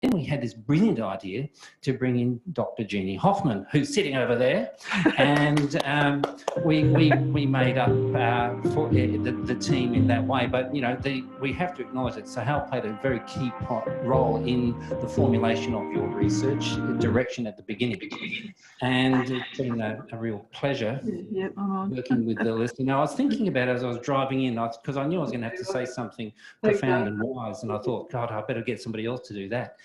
then we had this brilliant idea to bring in Dr. Jeannie Hoffman, who's sitting over there, and we made up for the team in that way. But you know, we have to acknowledge it. So Hal played a very key role in the formulation of your research direction at the beginning, and it's been a real pleasure working with Elissa. Now, I was thinking about it as I was driving in, because I knew I was going to have to say something profound and wise, and I thought, God, I better get somebody else to do that.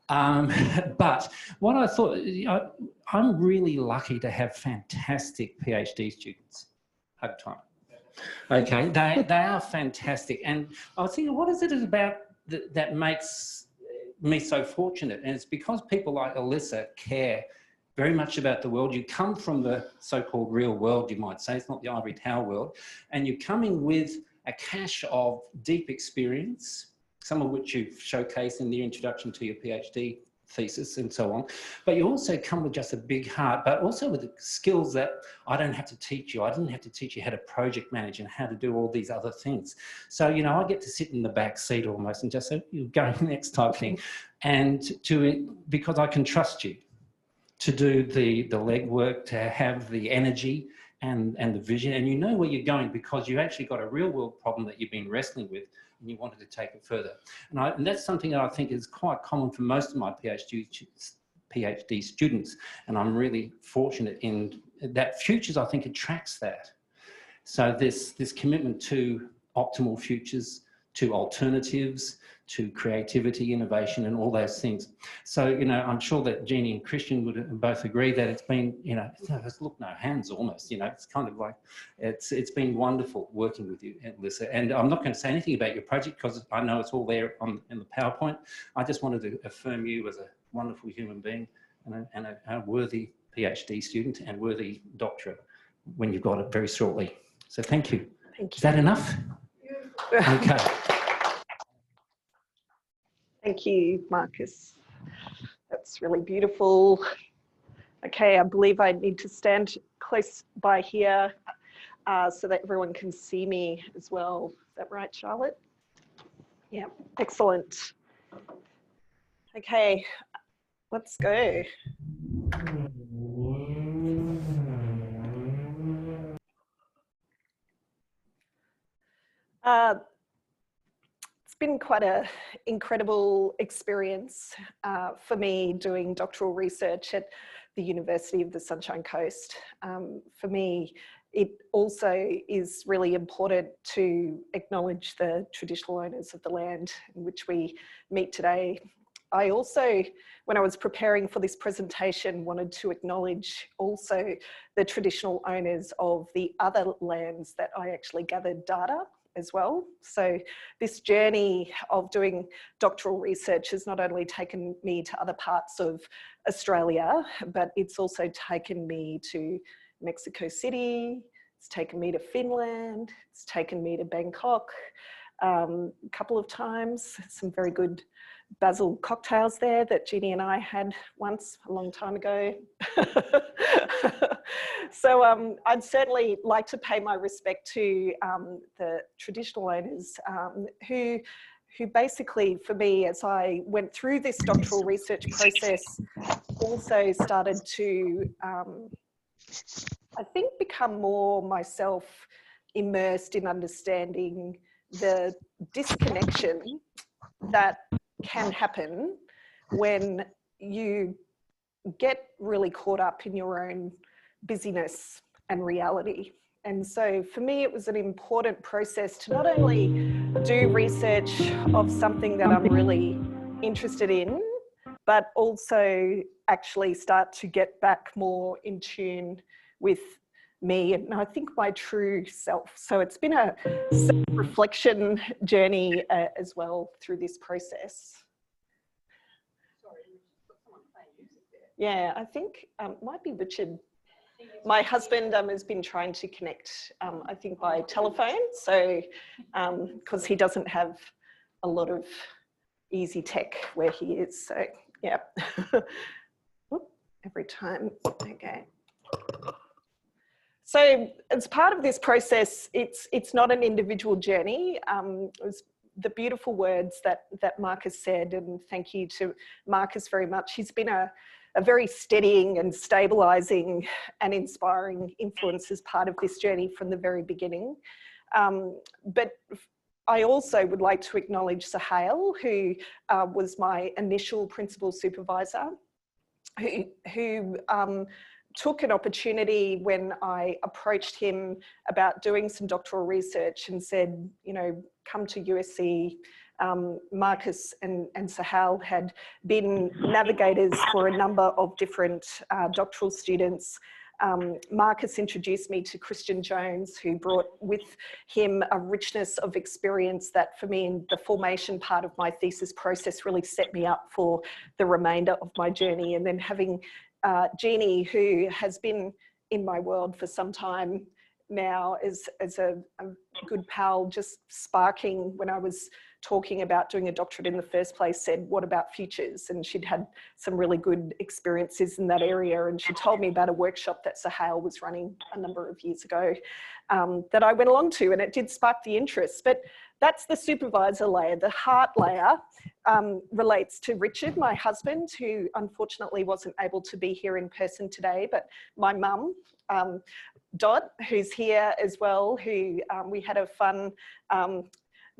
But what I thought, I'm really lucky to have fantastic PhD students. Hug time. Okay, they are fantastic. And I was thinking, what is it about that makes me so fortunate? And it's because people like Elissa care very much about the world. You come from the so-called real world, you might say. It's not the ivory tower world. And you're coming with a cache of deep experience, some of which you've showcased in the introduction to your PhD thesis and so on. But you also come with just a big heart, but also with the skills that I don't have to teach you. I didn't have to teach you how to project manage and how to do all these other things. So, you know, I get to sit in the back seat almost and just say, you're going next type thing. And because I can trust you to do the legwork, to have the energy and the vision, and you know where you're going because you've actually got a real world problem that you've been wrestling with and you wanted to take it further. And that's something that I think is quite common for most of my PhD students, and I'm really fortunate in that. Futures, I think, attracts that. So this commitment to optimal futures, to alternatives, to creativity, innovation, and all those things. So, you know, I'm sure that Jeannie and Christian would both agree that it's been, you know, it's look no hands almost, you know, it's kind of like, it's been wonderful working with you, Elissa. And I'm not going to say anything about your project because I know it's all there in the PowerPoint. I just wanted to affirm you as a wonderful human being and a worthy PhD student and worthy doctorate when you've got it very shortly. So thank you. Thank you. Is that enough? Okay. Thank you, Marcus. That's really beautiful. Okay, I believe I need to stand close by here so that everyone can see me as well. Is that right, Charlotte? Yeah, excellent. Okay, let's go. It's been quite an incredible experience for me doing doctoral research at the University of the Sunshine Coast. For me, it also is really important to acknowledge the traditional owners of the land in which we meet today. I also, when I was preparing for this presentation, wanted to acknowledge also the traditional owners of the other lands that I actually gathered data as well. So this journey of doing doctoral research has not only taken me to other parts of Australia, but it's also taken me to Mexico City, it's taken me to Finland, it's taken me to Bangkok a couple of times, some very good basil cocktails there that Jeannie and I had once a long time ago. So I'd certainly like to pay my respect to the traditional owners who basically, for me, as I went through this doctoral research process, also started to, I think, become more myself immersed in understanding the disconnection that can happen when you get really caught up in your own busyness and reality. And so for me, it was an important process to not only do research of something that I'm really interested in, but also actually start to get back more in tune with me and I think my true self. So it's been a self-reflection journey as well through this process. Sorry, someone playing music there. Yeah, I think might be Richard. My husband has been trying to connect, I think by telephone. So, because he doesn't have a lot of easy tech where he is. So, yeah. Every time, okay. So as part of this process, it's not an individual journey. It was the beautiful words that Marcus said, and thank you to Marcus very much. He's been a very steadying and stabilising and inspiring influence as part of this journey from the very beginning. But I also would like to acknowledge Sahel, who was my initial principal supervisor, who took an opportunity when I approached him about doing some doctoral research and said, you know, come to USC. Marcus and Sahel had been navigators for a number of different doctoral students. Marcus introduced me to Christian Jones, who brought with him a richness of experience that for me in the formation part of my thesis process really set me up for the remainder of my journey. And then having Jeannie, who has been in my world for some time now as a good pal, just sparking when I was talking about doing a doctorate in the first place, said, what about futures? And she'd had some really good experiences in that area. And she told me about a workshop that Sahel was running a number of years ago that I went along to, and it did spark the interest. But that's the supervisor layer. The heart layer relates to Richard, my husband, who unfortunately wasn't able to be here in person today, but my mum, Dot, who's here as well, who we had a fun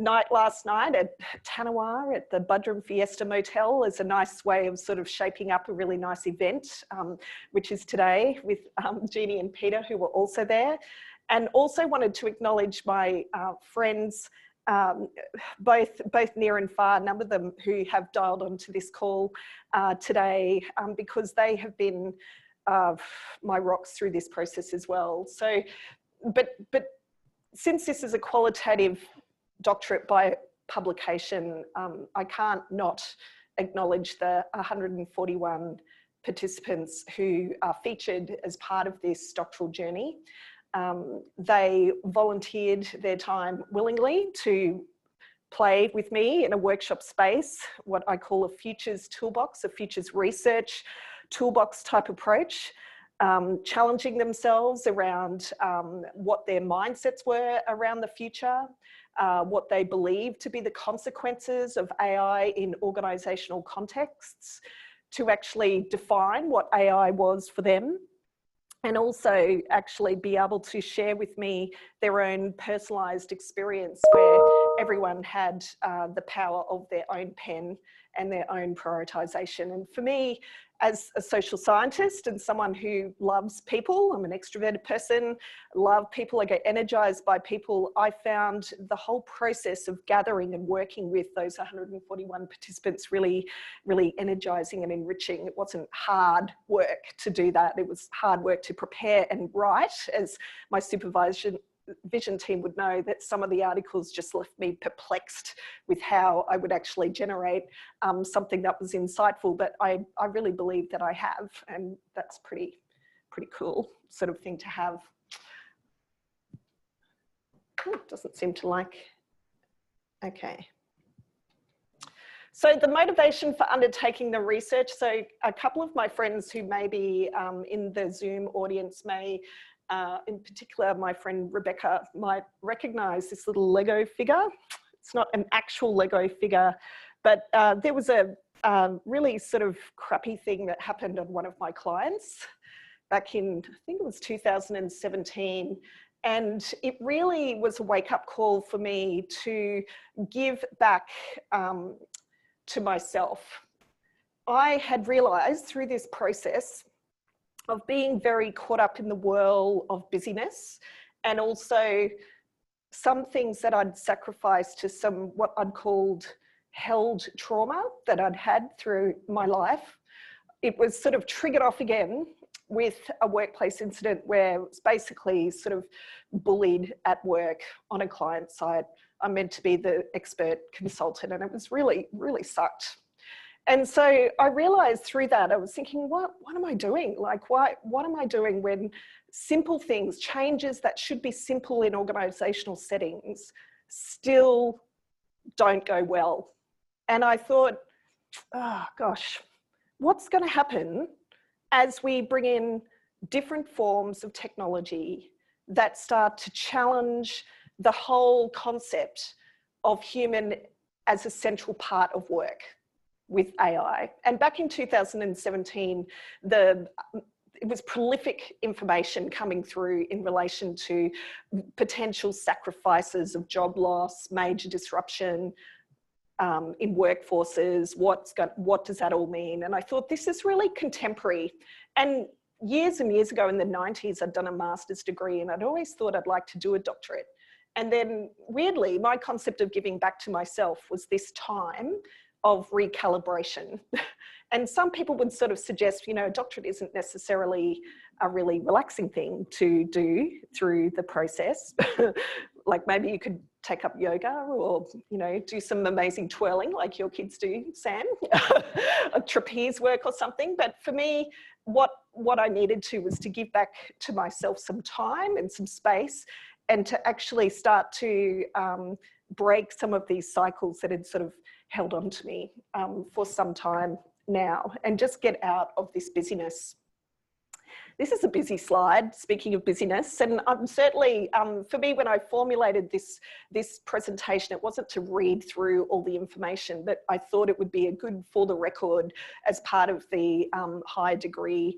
night last night at Tanawar at the Budrum Fiesta Motel as a nice way of sort of shaping up a really nice event, which is today with Jeannie and Peter, who were also there. And also wanted to acknowledge my friends, both near and far, a number of them who have dialed onto this call today, because they have been my rocks through this process as well. So, but since this is a qualitative doctorate by publication, I can't not acknowledge the 141 participants who are featured as part of this doctoral journey. They volunteered their time willingly to play with me in a workshop space, what I call a futures toolbox, a futures research toolbox type approach, challenging themselves around what their mindsets were around the future, what they believe to be the consequences of AI in organisational contexts, to actually define what AI was for them, and also actually be able to share with me their own personalised experience where everyone had the power of their own pen and their own prioritisation. And for me, as a social scientist and someone who loves people, I'm an extroverted person, love people, I get energised by people, I found the whole process of gathering and working with those 141 participants really, really energising and enriching. It wasn't hard work to do that. It was hard work to prepare and write, as my supervision team would know, that some of the articles just left me perplexed with how I would actually generate something that was insightful, but I really believe that I have, and that's pretty cool sort of thing to have. Oh, doesn't seem to like, okay. So the motivation for undertaking the research, so a couple of my friends who may be in the Zoom audience may, in particular, my friend Rebecca might recognise this little Lego figure. It's not an actual Lego figure, but there was a really sort of crappy thing that happened on one of my clients back in, I think it was 2017. And it really was a wake-up call for me to give back to myself. I had realised through this process of being very caught up in the whirl of busyness, and also some things that I'd sacrificed to some what I'd called held trauma that I'd had through my life. It was sort of triggered off again with a workplace incident where it was basically sort of bullied at work on a client site. I'm meant to be the expert consultant, and it was really, really sucked. And so I realized through that, I was thinking, what am I doing? Like, what am I doing when simple things, changes that should be simple in organizational settings, still don't go well? And I thought, oh gosh, what's going to happen as we bring in different forms of technology that start to challenge the whole concept of human as a central part of work with AI. And back in 2017, it was prolific information coming through in relation to potential sacrifices of job loss, major disruption in workforces, what does that all mean? And I thought, this is really contemporary. And years ago in the 90s, I'd done a master's degree and I'd always thought I'd like to do a doctorate. And then weirdly, my concept of giving back to myself was this time of recalibration. And some people would sort of suggest, you know, a doctorate isn't necessarily a really relaxing thing to do through the process. Like maybe you could take up yoga or, you know, do some amazing twirling like your kids do, Sam, a trapeze work or something. But for me, what I needed to was to give back to myself some time and some space, and to actually start to break some of these cycles that had sort of held on to me for some time now, and just get out of this busyness. This is a busy slide, speaking of busyness, and I'm certainly, for me, when I formulated this presentation, it wasn't to read through all the information, but I thought it would be a good for the record as part of the higher degree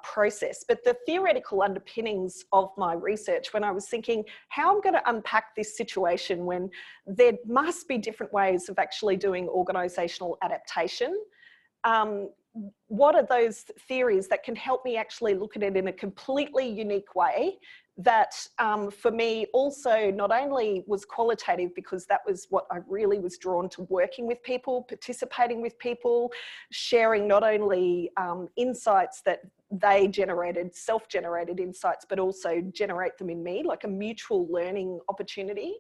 process. But the theoretical underpinnings of my research, when I was thinking how I'm going to unpack this situation when there must be different ways of actually doing organisational adaptation, what are those theories that can help me actually look at it in a completely unique way that for me also not only was qualitative, because that was what I really was drawn to, working with people, participating with people, sharing not only insights that they generated, self-generated insights, but also generate them in me, like a mutual learning opportunity.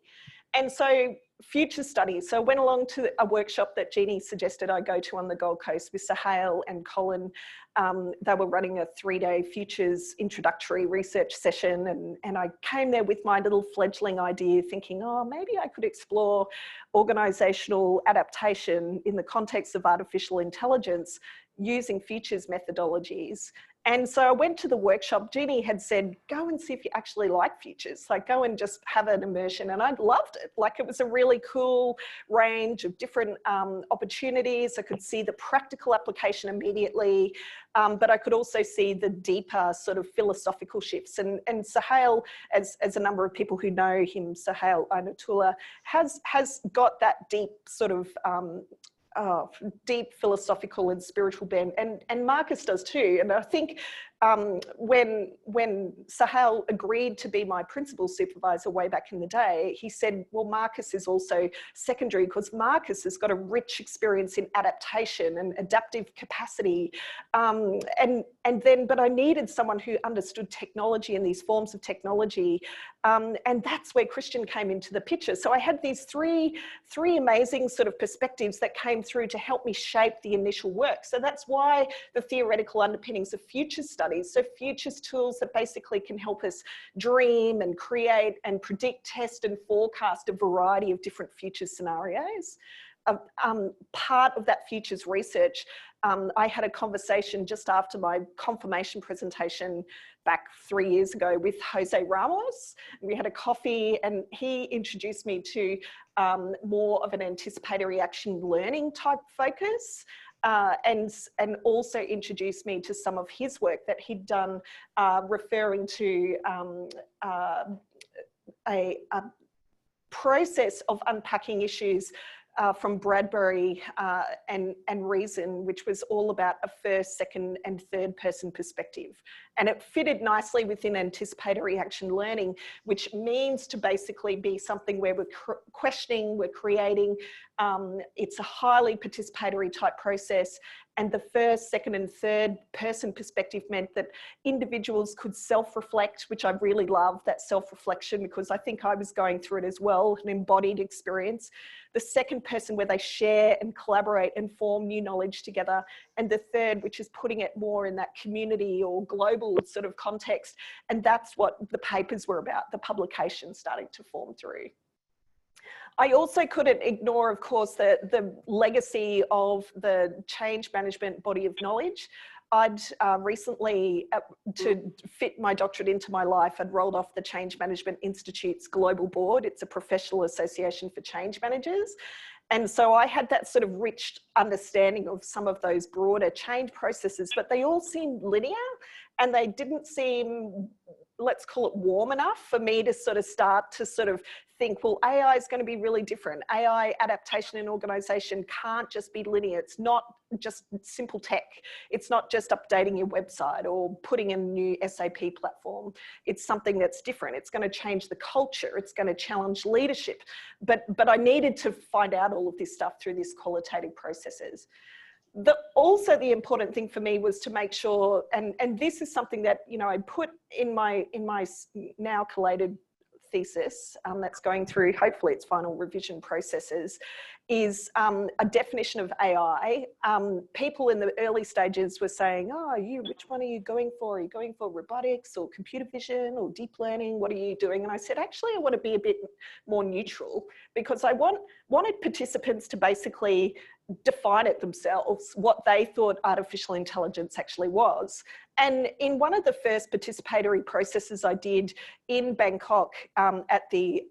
And so future studies. So I went along to a workshop that Jeannie suggested I go to on the Gold Coast with Suhail and Colin. They were running a 3-day futures introductory research session, and I came there with my little fledgling idea thinking, oh, maybe I could explore organisational adaptation in the context of artificial intelligence using futures methodologies. And so I went to the workshop. Jeannie had said, go and see if you actually like futures, like go and just have an immersion. And I loved it. Like it was a really cool range of different opportunities. I could see the practical application immediately, but I could also see the deeper sort of philosophical shifts. And Suhail, as a number of people who know him, Suhail Ainatullah, has got that deep sort of deep philosophical and spiritual bent, and Marcus does too. And I think when Suhail agreed to be my principal supervisor way back in the day, he said, well, Marcus is also secondary because Marcus has got a rich experience in adaptation and adaptive capacity. But I needed someone who understood technology and these forms of technology. And that's where Christian came into the picture. So I had these three amazing sort of perspectives that came through to help me shape the initial work. So that's why the theoretical underpinnings of futures studies. So futures tools that basically can help us dream and create and predict, test and forecast a variety of different future scenarios. Part of that futures research, I had a conversation just after my confirmation presentation back 3 years ago with Jose Ramos. We had a coffee and he introduced me to more of an anticipatory action learning type focus. And also introduced me to some of his work that he'd done, referring to a process of unpacking issues from Bradbury and Reason, which was all about a first, second and third person perspective. And it fitted nicely within anticipatory action learning, which means to basically be something where we're questioning, we're creating. It's a highly participatory type process. And the first, second and third person perspective meant that individuals could self-reflect, which I really love, that self-reflection, because I think I was going through it as well, an embodied experience. The second person where they share and collaborate and form new knowledge together. And the third, which is putting it more in that community or global sort of context. And that's what the papers were about, the publication starting to form through. I also couldn't ignore, of course, the legacy of the change management body of knowledge. I'd recently, to fit my doctorate into my life, I'd rolled off the Change Management Institute's global board. It's a professional association for change managers. And so I had that sort of rich understanding of some of those broader change processes, but they all seemed linear and they didn't seem, let's call it, warm enough for me to sort of start to sort of think, well, AI is going to be really different. AI adaptation in organization can't just be linear. It's not just simple tech. It's not just updating your website or putting in a new SAP platform. It's something that's different. It's going to change the culture. It's going to challenge leadership. But I needed to find out all of this stuff through these qualitative processes. Also the important thing for me was to make sure, and this is something that, you know, I put in my now collated thesis that's going through, hopefully its final revision processes, is a definition of AI. People in the early stages were saying, oh, which one are you going for? Are you going for robotics or computer vision or deep learning? What are you doing? And I said, actually, I want to be a bit more neutral, because I wanted participants to basically define it themselves, what they thought artificial intelligence actually was. And in one of the first participatory processes I did in Bangkok at the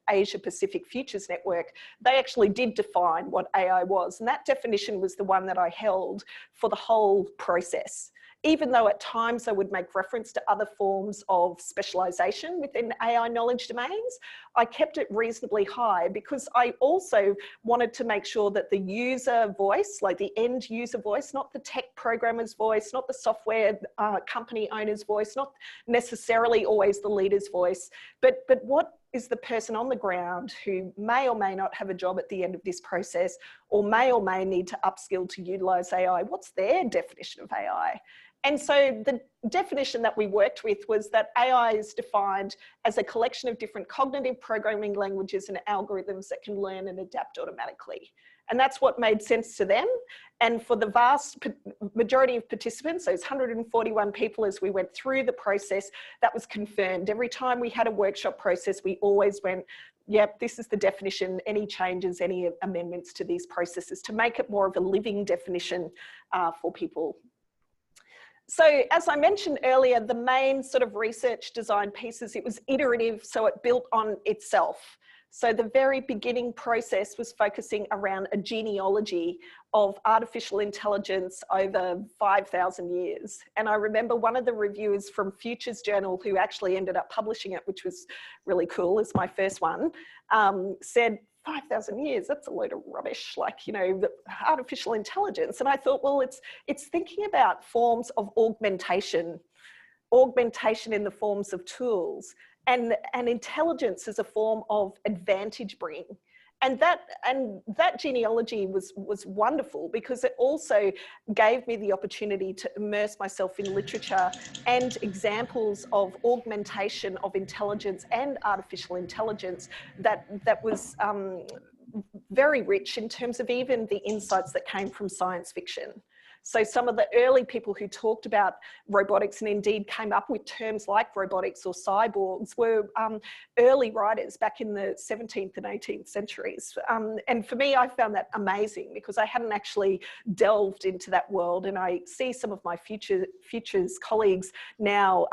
Asia Pacific Futures Network, they actually did define what AI was. And that definition was the one that I held for the whole process. Even though at times I would make reference to other forms of specialization within AI knowledge domains, I kept it reasonably high because I also wanted to make sure that the user voice, like the end user voice, not the tech programmer's voice, not the software company owner's voice, not necessarily always the leader's voice, but what is the person on the ground who may or may not have a job at the end of this process, or may need to upskill to utilize AI? What's their definition of AI? And so the definition that we worked with was that AI is defined as a collection of different cognitive programming languages and algorithms that can learn and adapt automatically. And that's what made sense to them. And for the vast majority of participants, those 141 people, as we went through the process, that was confirmed. Every time we had a workshop process, we always went, yep, this is the definition, any changes, any amendments to these processes to make it more of a living definition for people. So as I mentioned earlier, the main sort of research design pieces, it was iterative, so it built on itself. So the very beginning process was focusing around a genealogy of artificial intelligence over 5,000 years. And I remember one of the reviewers from Futures Journal, who actually ended up publishing it, which was really cool, it's my first one, said, 5,000 years, that's a load of rubbish, like, you know, the artificial intelligence. And I thought, well, it's thinking about forms of augmentation in the forms of tools, and intelligence as a form of advantage bring. And that genealogy was wonderful, because it also gave me the opportunity to immerse myself in literature and examples of augmentation of intelligence and artificial intelligence that was very rich in terms of even the insights that came from science fiction. So some of the early people who talked about robotics and indeed came up with terms like robotics or cyborgs were early writers back in the 17th and 18th centuries. And for me, I found that amazing, because I hadn't actually delved into that world. And I see some of my futures colleagues now,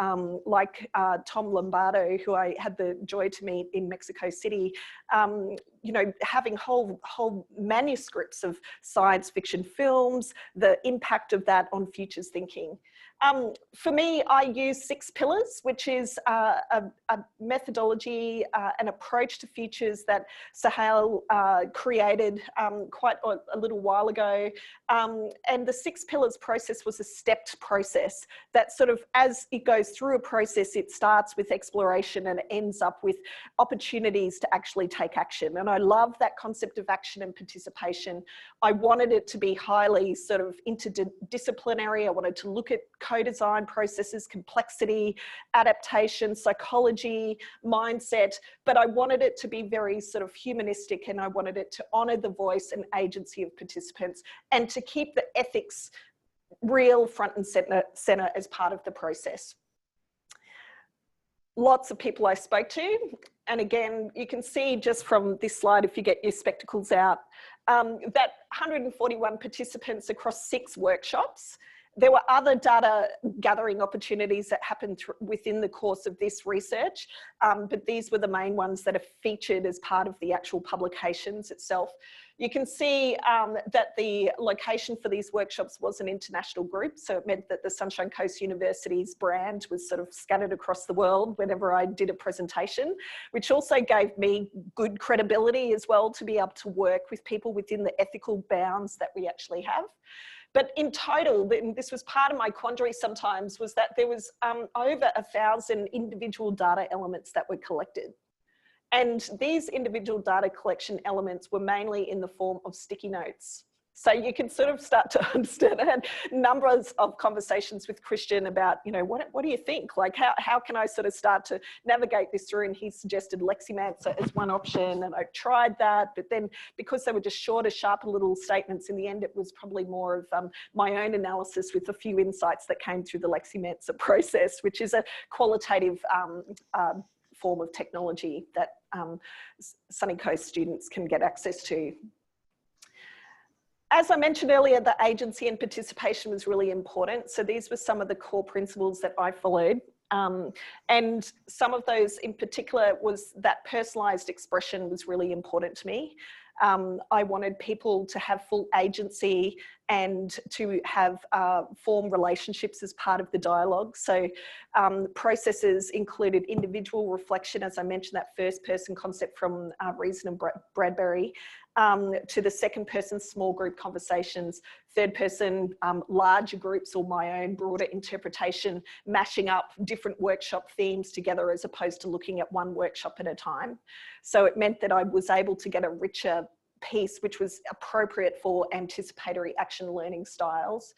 like Tom Lombardo, who I had the joy to meet in Mexico City, you know, having whole manuscripts of science fiction films, the impact of that on futures thinking. For me, I use 6 pillars, which is a methodology, an approach to futures that Sahel created quite a little while ago. And the 6 pillars process was a stepped process that sort of, as it goes through a process, it starts with exploration and ends up with opportunities to actually take action. And I love that concept of action and participation. I wanted it to be highly sort of interdisciplinary. I wanted to look at co-design processes, complexity, adaptation, psychology, mindset, but I wanted it to be very sort of humanistic, and I wanted it to honour the voice and agency of participants, and to keep the ethics real front and centre as part of the process. Lots of people I spoke to, and again, you can see just from this slide, if you get your spectacles out, that 141 participants across 6 workshops. There were other data gathering opportunities that happened within the course of this research, but these were the main ones that are featured as part of the actual publications itself. You can see that the location for these workshops was an international group, so it meant that the Sunshine Coast University's brand was sort of scattered across the world whenever I did a presentation, which also gave me good credibility as well to be able to work with people within the ethical bounds that we actually have. But in total, and this was part of my quandary sometimes, was that there was over 1,000 individual data elements that were collected. And these individual data collection elements were mainly in the form of sticky notes. So you can sort of start to understand. I had numbers of conversations with Christian about, you know, what do you think? Like, how can I sort of start to navigate this through? And he suggested Leximancer as one option, and I tried that. But then because they were just shorter, sharper little statements, in the end, it was probably more of my own analysis with a few insights that came through the Leximancer process, which is a qualitative form of technology that Sunny Coast students can get access to. As I mentioned earlier, the agency and participation was really important. So these were some of the core principles that I followed. And some of those in particular was that personalised expression was really important to me. I wanted people to have full agency and to have form relationships as part of the dialogue. So processes included individual reflection, as I mentioned, that first person concept from Reason and Bradbury, to the second person small group conversations, third person larger groups, or my own broader interpretation, mashing up different workshop themes together as opposed to looking at one workshop at a time. So it meant that I was able to get a richer piece which was appropriate for anticipatory action learning styles.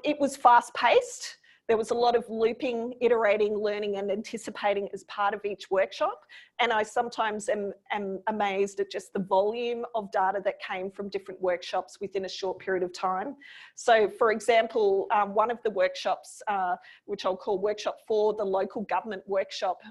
It was fast paced. There was a lot of looping, iterating, learning and anticipating as part of each workshop. And I sometimes am amazed at just the volume of data that came from different workshops within a short period of time. So for example, one of the workshops, which I'll call workshop 4, the local government workshop,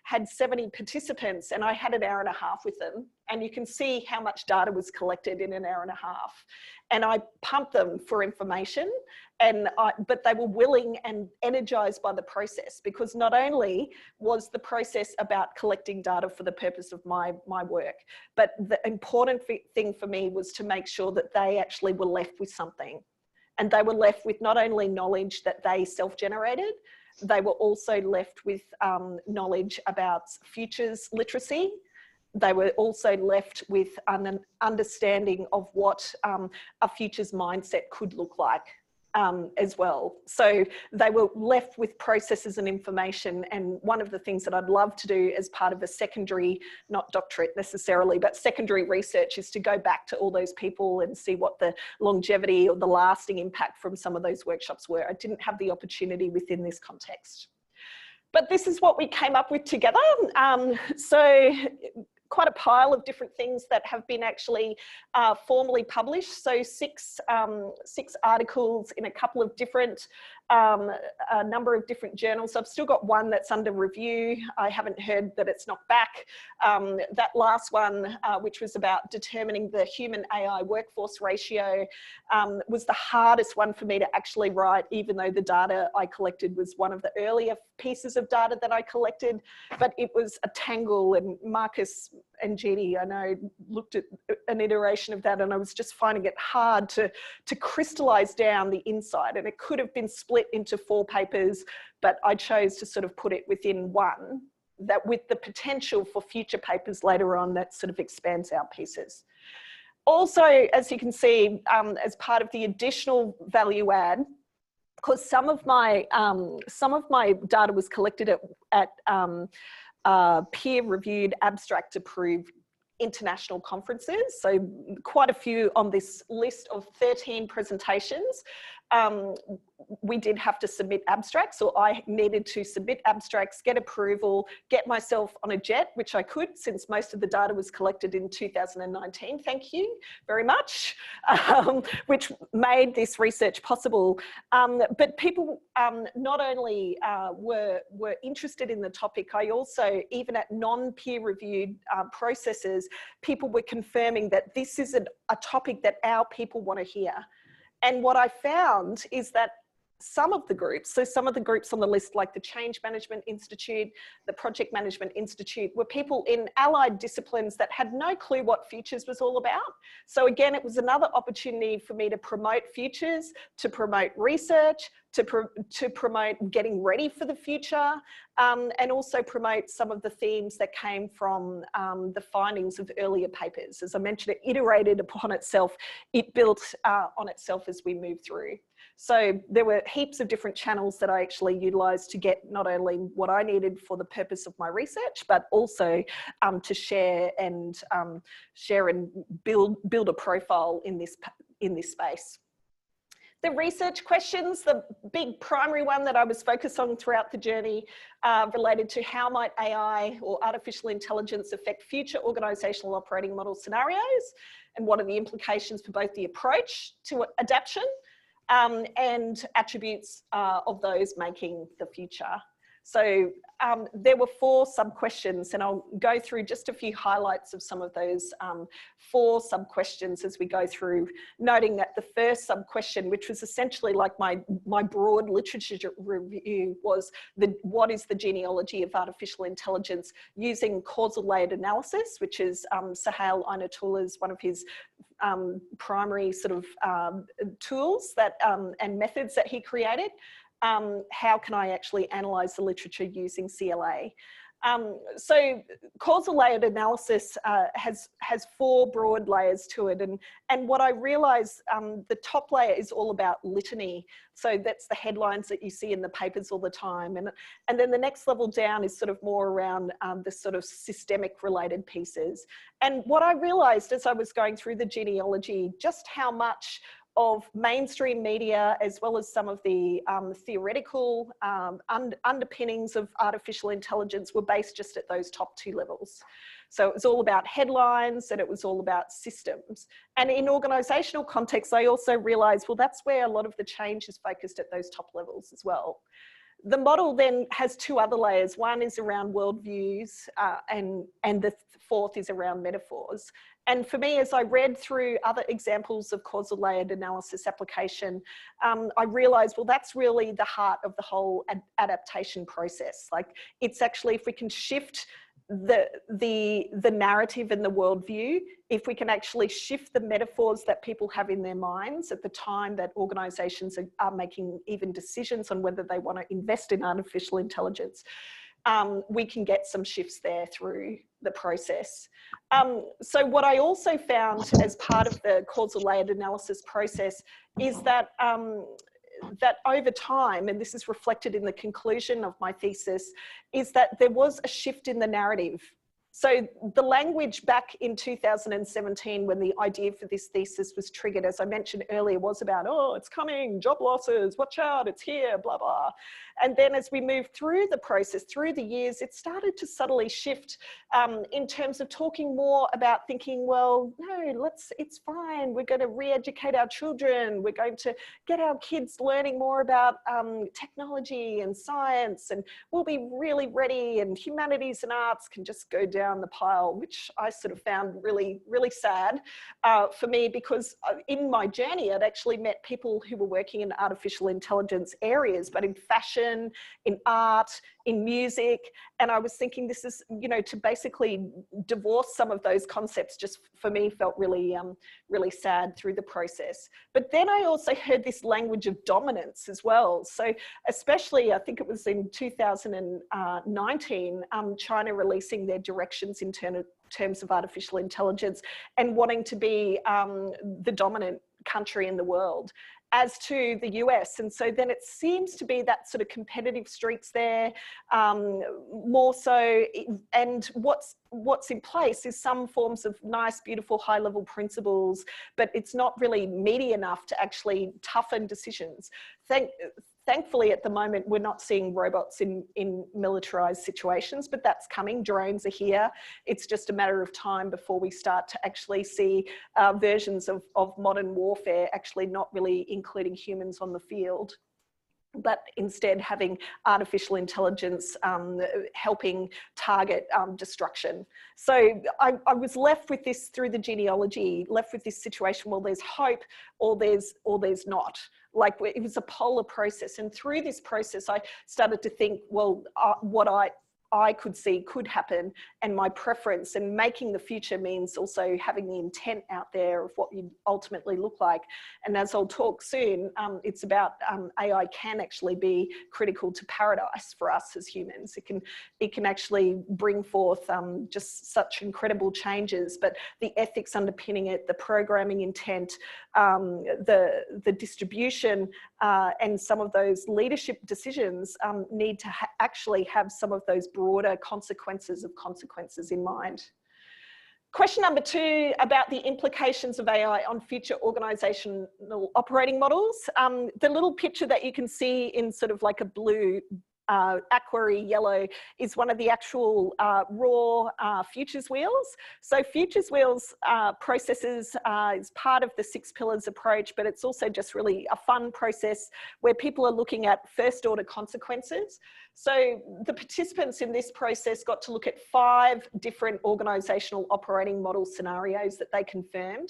had 70 participants, and I had an hour and a half with them. And you can see how much data was collected in an hour and a half. And I pumped them for information, but they were willing and energized by the process, because not only was the process about collecting data for the purpose of my work, but the important thing for me was to make sure that they actually were left with something. And they were left with not only knowledge that they self-generated, they were also left with knowledge about futures literacy. They were also left with an understanding of what a futures mindset could look like as well. So they were left with processes and information. And one of the things that I'd love to do as part of a secondary, not doctorate necessarily, but secondary research, is to go back to all those people and see what the longevity or the lasting impact from some of those workshops were. I didn't have the opportunity within this context. But this is what we came up with together. So quite a pile of different things that have been actually formally published. So six articles in a couple of different, a number of different journals. I've still got one that's under review. I haven't heard that it's not back. That last one, which was about determining the human AI workforce ratio, was the hardest one for me to actually write, even though the data I collected was one of the earlier pieces of data that I collected, but it was a tangle. And Marcus and Jeannie, I know, looked at an iteration of that, and I was just finding it hard to crystallize down the insight. And it could have been split into 4 papers, but I chose to sort of put it within one, that with the potential for future papers later on that sort of expands our pieces. Also, as you can see, as part of the additional value add, because some of my data was collected at peer-reviewed, abstract-approved international conferences. So quite a few on this list of 13 presentations. We did have to submit abstracts, or I needed to submit abstracts, get approval, get myself on a jet, which I could, since most of the data was collected in 2019. Thank you very much, which made this research possible. But people not only were interested in the topic, I also, even at non-peer-reviewed processes, people were confirming that this is a topic that our people want to hear. And what I found is that some of the groups, so some of the groups on the list, like the Change Management Institute, the Project Management Institute, were people in allied disciplines that had no clue what futures was all about. So again, it was another opportunity for me to promote futures, to promote research, to promote getting ready for the future, and also promote some of the themes that came from the findings of earlier papers. As I mentioned, it iterated upon itself, it built on itself as we moved through. So there were heaps of different channels that I actually utilised to get not only what I needed for the purpose of my research, but also to share and build a profile in this space. The research questions, the big primary one that I was focused on throughout the journey related to how might AI or artificial intelligence affect future organisational operating model scenarios, and what are the implications for both the approach to adaptation and attributes of those making the future. So there were 4 sub-questions, and I'll go through just a few highlights of some of those 4 sub-questions as we go through, noting that the first sub-question, which was essentially like my broad literature review, was what is the genealogy of artificial intelligence using causal layered analysis, which is Suhail Ainatullah's one of his primary sort of tools that and methods that he created. How can I actually analyse the literature using CLA? So causal layered analysis has 4 broad layers to it, and what I realised, the top layer is all about litany. So that's the headlines that you see in the papers all the time, and then the next level down is sort of more around the sort of systemic related pieces. And what I realised as I was going through the genealogy, just how much of mainstream media, as well as some of the theoretical underpinnings of artificial intelligence, were based just at those top 2 levels. So it was all about headlines and it was all about systems. And in organisational context, I also realised, well, that's where a lot of the change is focused, at those top levels as well. The model then has 2 other layers. One is around worldviews and the 4th is around metaphors. And for me, as I read through other examples of causal layered analysis application, I realised, well, that's really the heart of the whole adaptation process. Like, it's actually, if we can shift the narrative and the worldview, if we can actually shift the metaphors that people have in their minds at the time that organisations are making even decisions on whether they want to invest in artificial intelligence, we can get some shifts there through the process. So what I also found as part of the causal layered analysis process is that that over time, and this is reflected in the conclusion of my thesis, is that there was a shift in the narrative. So the language back in 2017, when the idea for this thesis was triggered, as I mentioned earlier, was about, oh, it's coming, job losses, watch out, it's here, blah, blah. And then as we moved through the process, through the years, it started to subtly shift in terms of talking more about thinking, well, no, it's fine. We're going to re-educate our children. We're going to get our kids learning more about technology and science, and we'll be really ready, and humanities and arts can just go down the pile, which I sort of found really, really sad for me, because in my journey, I'd actually met people who were working in artificial intelligence areas, but in fashion, in art, in music. And I was thinking, this is, you know, to basically divorce some of those concepts just for me felt really, really sad through the process. But then I also heard this language of dominance as well. So especially, I think it was in 2019, China releasing their directions in terms of artificial intelligence and wanting to be the dominant country in the world, as to the US. And so then it seems to be that sort of competitive streaks there, more so. And what's in place is some forms of nice, beautiful, high-level principles, but it's not really meaty enough to actually toughen decisions. Thankfully, at the moment, we're not seeing robots in militarized situations, but that's coming. Drones are here. It's just a matter of time before we start to actually see versions of modern warfare actually not really including humans on the field. but instead having artificial intelligence helping target destruction. So I was left with this through the genealogy, left with this situation, well, there's hope or there's not. Like, it was a polar process. And through this process, I started to think, well, what I could see could happen, and my preference, and making the future means also having the intent out there of what you ultimately look like. And as I'll talk soon, it's about AI can actually be critical to paradise for us as humans. It can actually bring forth just such incredible changes, but the ethics underpinning it, the programming intent, the distribution, and some of those leadership decisions need to actually have some of those broader consequences in mind. Question number 2 about the implications of AI on future organisational operating models. The little picture that you can see in sort of like a blue aquary yellow is one of the actual raw futures wheels. So futures wheels processes is part of the 6 pillars approach, but it's also just really a fun process where people are looking at first order consequences. So the participants in this process got to look at 5 different organisational operating model scenarios that they confirmed.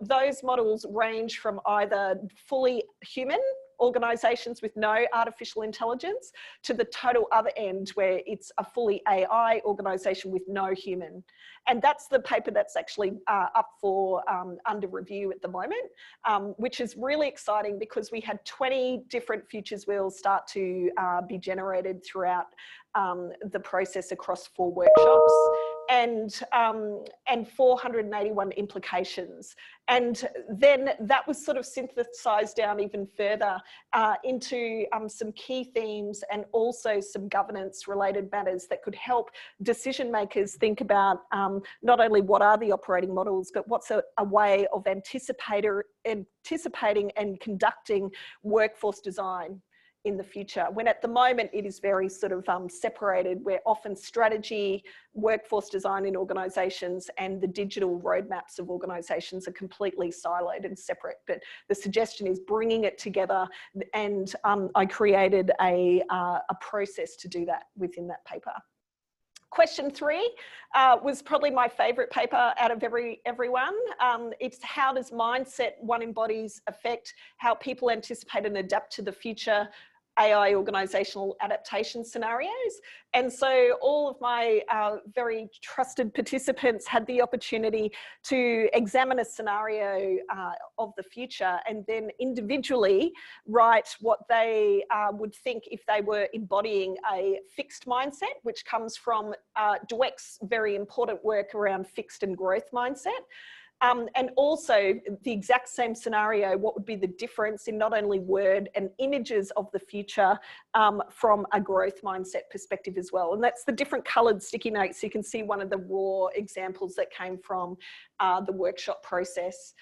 Those models range from either fully human organisations with no artificial intelligence to the total other end where it's a fully AI organisation with no human. And that's the paper that's actually up for under review at the moment, which is really exciting because we had 20 different futures wheels start to be generated throughout the process across 4 workshops, and 481 implications. And then that was sort of synthesized down even further into some key themes and also some governance related matters that could help decision makers think about not only what are the operating models, but what's a way of anticipating and conducting workforce design in the future, when at the moment it is very sort of separated, where often strategy, workforce design in organisations and the digital roadmaps of organisations are completely siloed and separate. But the suggestion is bringing it together, and I created a process to do that within that paper. Question 3 was probably my favourite paper out of everyone. It's how does mindset one embodies affect how people anticipate and adapt to the future AI organisational adaptation scenarios. And so all of my very trusted participants had the opportunity to examine a scenario of the future and then individually write what they would think if they were embodying a fixed mindset, which comes from Dweck's very important work around fixed and growth mindset. And also the exact same scenario, what would be the difference in not only word and images of the future from a growth mindset perspective as well. And that's the different coloured sticky notes. You can see one of the raw examples that came from the workshop process.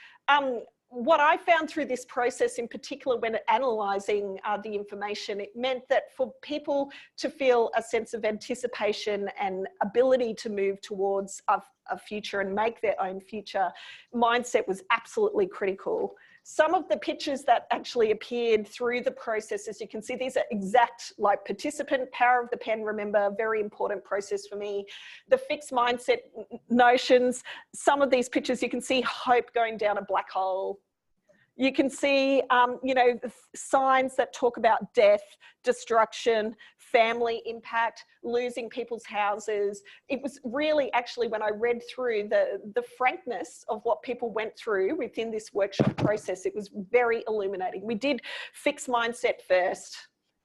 What I found through this process in particular when analysing the information, it meant that for people to feel a sense of anticipation and ability to move towards a future and make their own future, mindset was absolutely critical. Some of the pictures that actually appeared through the process, as you can see, these are exact like participant power of the pen, remember, very important process for me. The fixed mindset notions, some of these pictures, you can see hope going down a black hole. You can see, you know, signs that talk about death, destruction, family impact, losing people's houses. It was really actually when I read through the frankness of what people went through within this workshop process, it was very illuminating. We did fixed mindset first.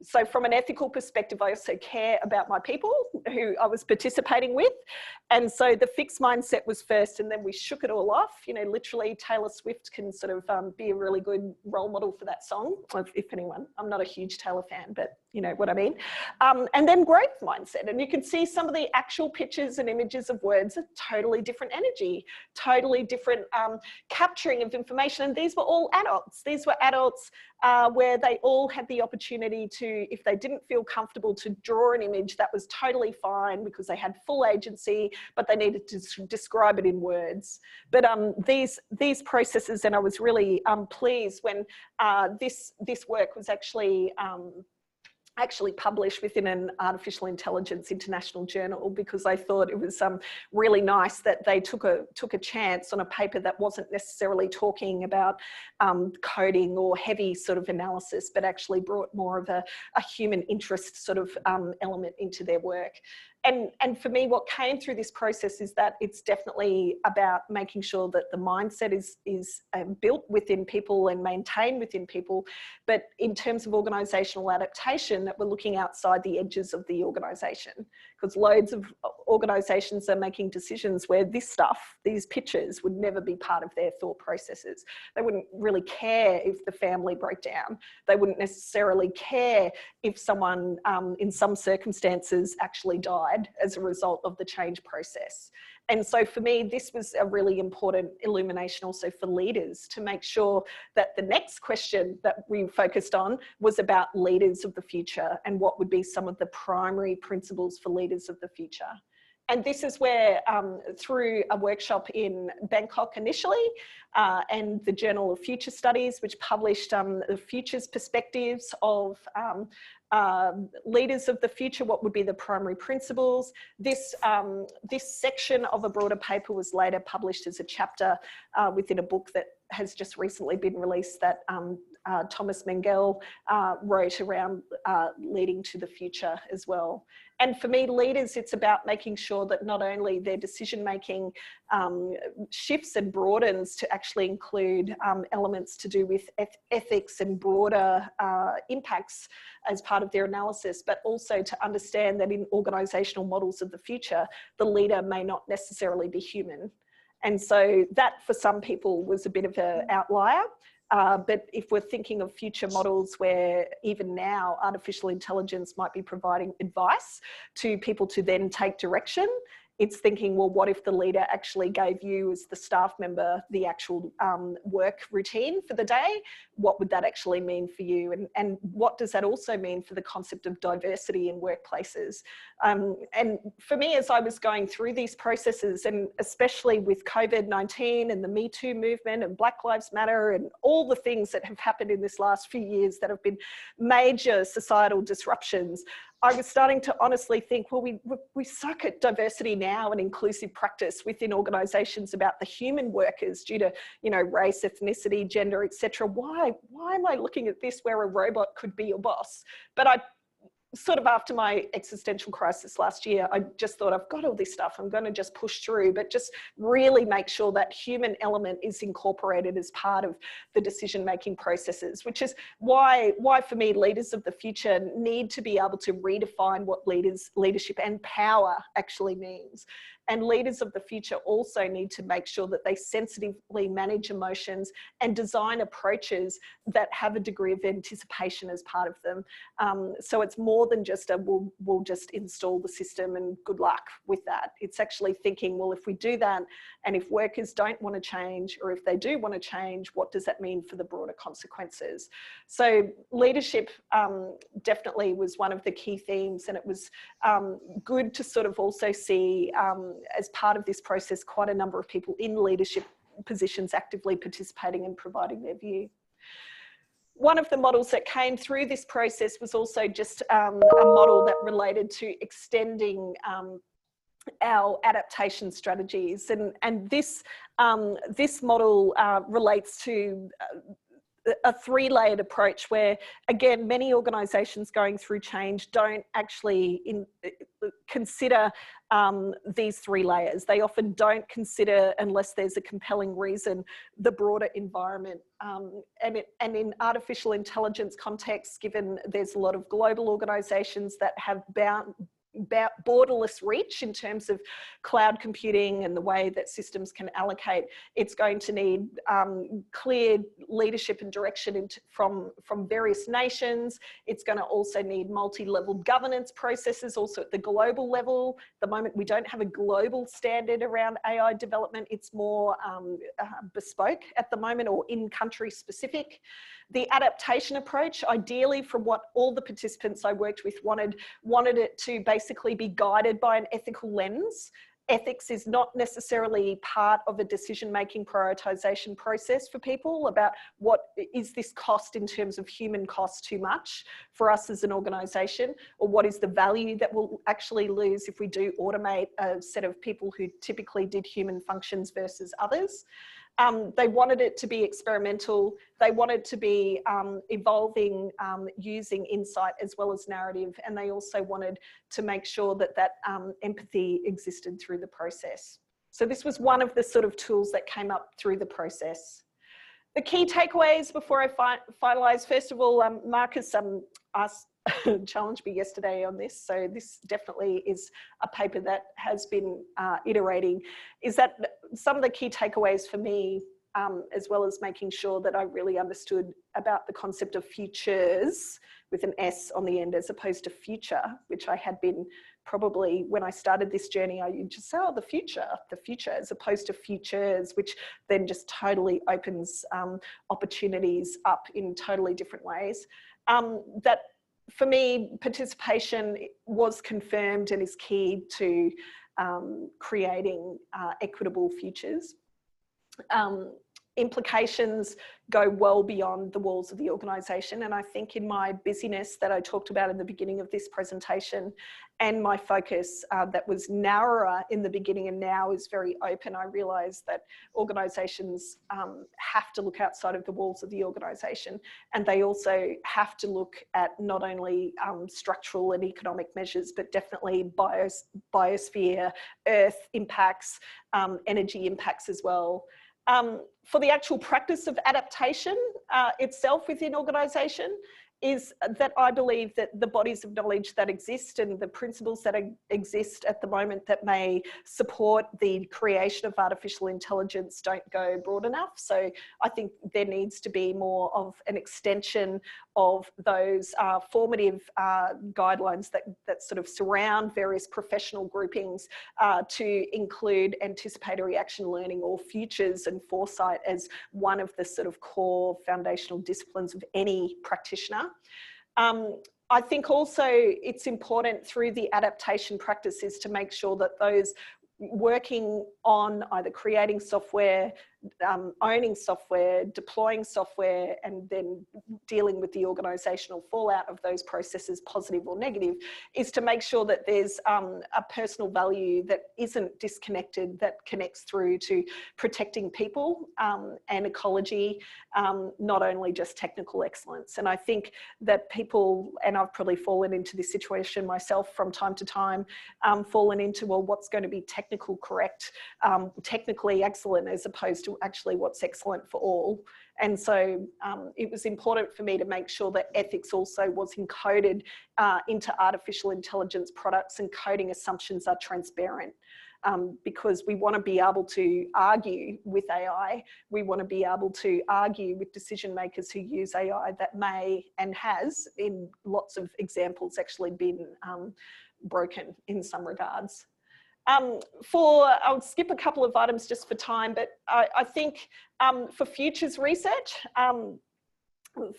So from an ethical perspective, I also care about my people who I was participating with. And so the fixed mindset was first, and then we shook it all off. You know, literally Taylor Swift can sort of be a really good role model for that song, if anyone. I'm not a huge Taylor fan, but you know what I mean. And then growth mindset. And you can see some of the actual pictures and images of words are totally different energy, totally different capturing of information. And these were all adults. These were adults where they all had the opportunity to, if they didn't feel comfortable to draw an image, that was totally fine because they had full agency, but they needed to describe it in words. But these processes, and I was really pleased when this work was actually published within an artificial intelligence international journal, because I thought it was really nice that they took a chance on a paper that wasn't necessarily talking about coding or heavy sort of analysis, but actually brought more of a human interest sort of element into their work. And for me, what came through this process is that it's definitely about making sure that the mindset is built within people and maintained within people. But in terms of organisational adaptation, that we're looking outside the edges of the organisation, because loads of organisations are making decisions where this stuff, these pictures, would never be part of their thought processes. They wouldn't really care if the family broke down. They wouldn't necessarily care if someone in some circumstances actually died as a result of the change process. And so for me, this was a really important illumination also for leaders, to make sure that the next question that we focused on was about leaders of the future and what would be some of the primary principles for leaders of the future. And this is where, through a workshop in Bangkok initially, and the Journal of Future Studies, which published the futures perspectives of leaders of the future, what would be the primary principles. This section of a broader paper was later published as a chapter within a book that has just recently been released that Thomas Mengel wrote around leading to the future as well. And for me, leaders, it's about making sure that not only their decision-making shifts and broadens to actually include elements to do with ethics and broader impacts as part of their analysis, but also to understand that in organisational models of the future, the leader may not necessarily be human. And so that, for some people, was a bit of an outlier. But if we're thinking of future models where even now artificial intelligence might be providing advice to people to then take direction, it's thinking, well, what if the leader actually gave you as the staff member the actual work routine for the day? What would that actually mean for you? And what does that also mean for the concept of diversity in workplaces? And for me, as I was going through these processes, and especially with COVID-19 and the Me Too movement and Black Lives Matter and all the things that have happened in this last few years that have been major societal disruptions, I was starting to honestly think, well, we suck at diversity now and inclusive practice within organisations about the human workers due to, you know, race, ethnicity, gender, etc. Why am I looking at this where a robot could be your boss? But I sort of, after my existential crisis last year, I just thought, I've got all this stuff, I'm going to just push through, but just really make sure that human element is incorporated as part of the decision-making processes, which is why for me, leaders of the future need to be able to redefine what leadership and power actually means. And leaders of the future also need to make sure that they sensitively manage emotions and design approaches that have a degree of anticipation as part of them. So it's more than just we'll just install the system and good luck with that. It's actually thinking, well, if we do that, and if workers don't want to change, or if they do want to change, what does that mean for the broader consequences? So leadership definitely was one of the key themes, and it was good to sort of also see as part of this process, quite a number of people in leadership positions actively participating and providing their view. One of the models that came through this process was also just a model that related to extending our adaptation strategies. And this model relates to a three-layered approach where, again, many organisations going through change don't actually consider these three layers. They often don't consider, unless there's a compelling reason, the broader environment. And in artificial intelligence context, given there's a lot of global organisations that have borderless reach in terms of cloud computing and the way that systems can allocate. It's going to need clear leadership and direction from various nations. It's going to also need multi-level governance processes also at the global level. At the moment, we don't have a global standard around AI development. It's more bespoke at the moment, or in-country specific. The adaptation approach, ideally from what all the participants I worked with wanted it to basically be guided by an ethical lens. Ethics is not necessarily part of a decision-making prioritization process for people about what is this cost in terms of human cost too much for us as an organization, or what is the value that we'll actually lose if we do automate a set of people who typically did human functions versus others. They wanted it to be experimental. They wanted to be evolving using insight as well as narrative. And they also wanted to make sure that that empathy existed through the process. So this was one of the sort of tools that came up through the process. The key takeaways before I finalise, first of all, Marcus challenged me yesterday on this, so this definitely is a paper that has been iterating, is that some of the key takeaways for me, as well as making sure that I really understood about the concept of futures with an S on the end as opposed to future, which I had been probably, when I started this journey, I used to say, oh, the future, as opposed to futures, which then just totally opens opportunities up in totally different ways. That for me, participation was confirmed and is key to creating equitable futures. Implications go well beyond the walls of the organisation, and I think in my busyness that I talked about in the beginning of this presentation, and my focus that was narrower in the beginning and now is very open, I realise that organisations have to look outside of the walls of the organisation, and they also have to look at not only structural and economic measures, but definitely biosphere, earth impacts, energy impacts as well. For the actual practice of adaptation itself within organisation, is that I believe that the bodies of knowledge that exist and the principles that exist at the moment that may support the creation of artificial intelligence don't go broad enough. So I think there needs to be more of an extension of those formative guidelines that sort of surround various professional groupings to include anticipatory action learning or futures and foresight as one of the sort of core foundational disciplines of any practitioner. I think also it's important through the adaptation practices to make sure that those working on either creating software, owning software, deploying software, and then dealing with the organisational fallout of those processes, positive or negative, is to make sure that there's a personal value that isn't disconnected, that connects through to protecting people and ecology, not only just technical excellence. And I think that people, and I've probably fallen into this situation myself from time to time, fallen into, well, what's going to be technical correct, technically excellent, as opposed to actually what's excellent for all. And so it was important for me to make sure that ethics also was encoded into artificial intelligence products, and coding assumptions are transparent. Because we want to be able to argue with AI. We want to be able to argue with decision makers who use AI that may and has, in lots of examples, actually been broken in some regards. I'll skip a couple of items just for time, but I think for futures research,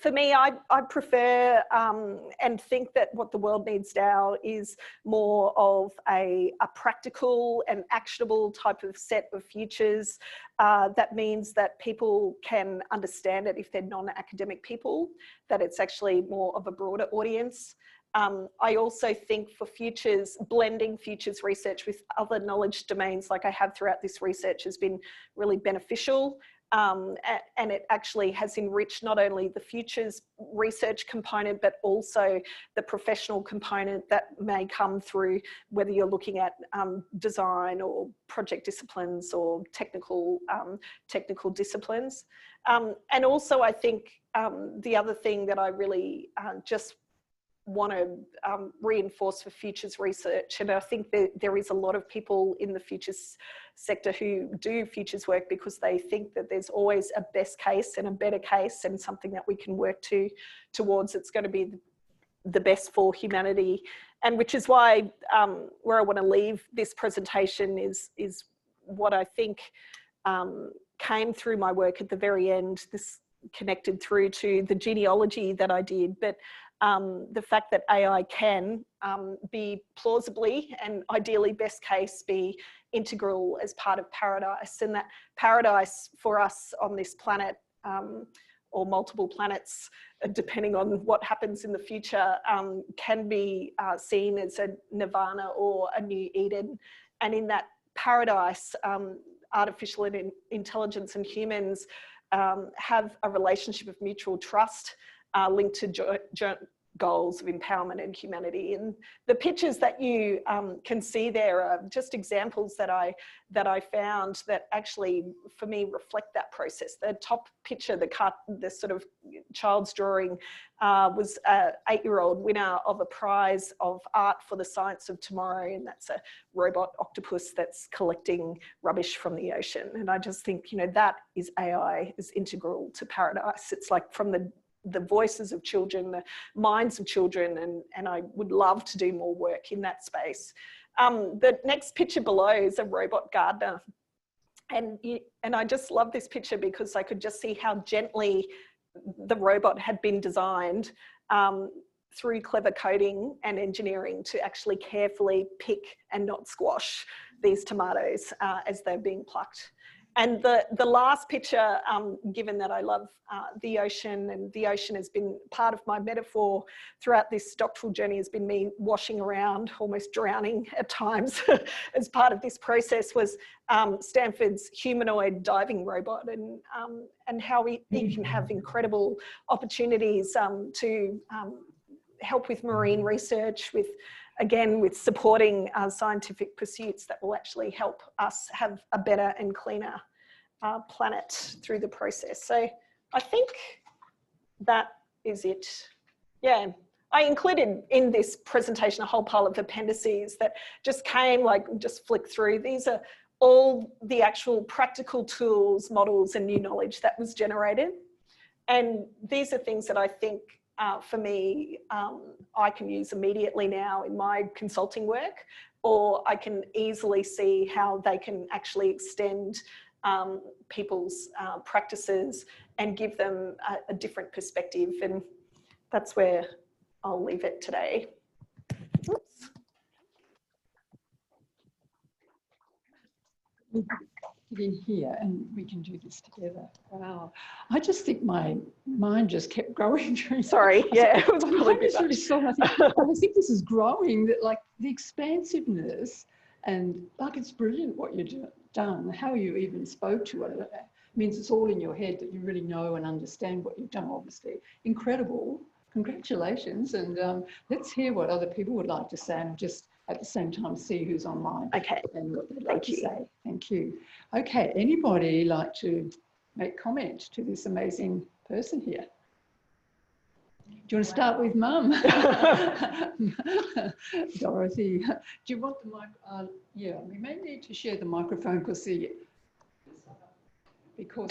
for me, I prefer and think that what the world needs now is more of a practical and actionable type of set of futures. That means that people can understand it if they're non-academic people, that it's actually more of a broader audience. I also think for futures, blending futures research with other knowledge domains like I have throughout this research has been really beneficial. And it actually has enriched not only the futures research component, but also the professional component that may come through, whether you're looking at design or project disciplines or technical disciplines. And also I think the other thing that I really just want to reinforce for futures research. And I think that there is a lot of people in the futures sector who do futures work because they think that there's always a best case and a better case and something that we can work towards that's going to be the best for humanity. And which is why where I want to leave this presentation is what I think came through my work at the very end. This connected through to the genealogy that I did, but the fact that AI can be plausibly and ideally best case be integral as part of paradise, and that paradise for us on this planet or multiple planets, depending on what happens in the future, can be seen as a nirvana or a new Eden. And in that paradise, artificial intelligence and humans have a relationship of mutual trust linked to joint goals of empowerment and humanity. And the pictures that you can see there are just examples that I found that actually, for me, reflect that process. The top picture, the sort of child's drawing, was an 8-year-old winner of a prize of art for the science of tomorrow, and that's a robot octopus that's collecting rubbish from the ocean. And I just think, you know, that is AI is integral to paradise. It's like from the voices of children, the minds of children, and I would love to do more work in that space. The next picture below is a robot gardener. And I just love this picture because I could just see how gently the robot had been designed through clever coding and engineering to actually carefully pick and not squash these tomatoes as they're being plucked. And the last picture, given that I love the ocean, and the ocean has been part of my metaphor throughout this doctoral journey, has been me washing around, almost drowning at times as part of this process, was Stanford's humanoid diving robot, and how we can have incredible opportunities to help with marine research, with supporting scientific pursuits that will actually help us have a better and cleaner planet through the process. So I think that is it. Yeah, I included in this presentation a whole pile of appendices that just came, like, just flick through. These are all the actual practical tools, models, and new knowledge that was generated. And these are things that I think for me, I can use immediately now in my consulting work, or I can easily see how they can actually extend people's practices and give them a different perspective. And that's where I'll leave it today. Oops. Get in here and we can do this together. Wow. I just think my mind just kept growing during. Sorry, yeah. It was probably really slow. I think this is growing, that like the expansiveness, and like it's brilliant what you've done, how you even spoke to it. It means it's all in your head, that you really know and understand what you've done, obviously. Incredible. Congratulations. And let's hear what other people would like to say, and just at the same time see who's online. Okay. And what they'd like to say. Thank you. Okay, anybody like to make comment to this amazing person here? Do you want to start with Mum? Dorothy, do you want the mic? Yeah, we may need to share the microphone because do you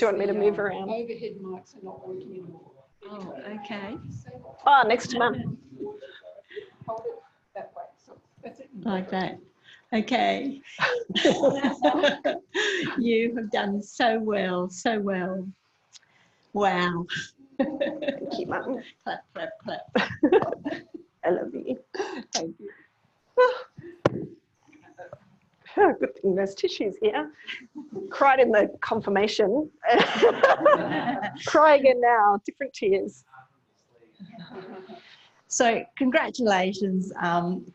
want me to move around? Overhead mics are not working anymore. Oh, okay. Oh, next to Mum. Hold it that way. So that's it. Like that. Okay. You have done so well, so well. Wow. Thank you, Mum. Clap, clap, clap. I love you. Thank you. Oh, good thing there's tissues here. Cried in the confirmation. Cry again now, different tears. So congratulations.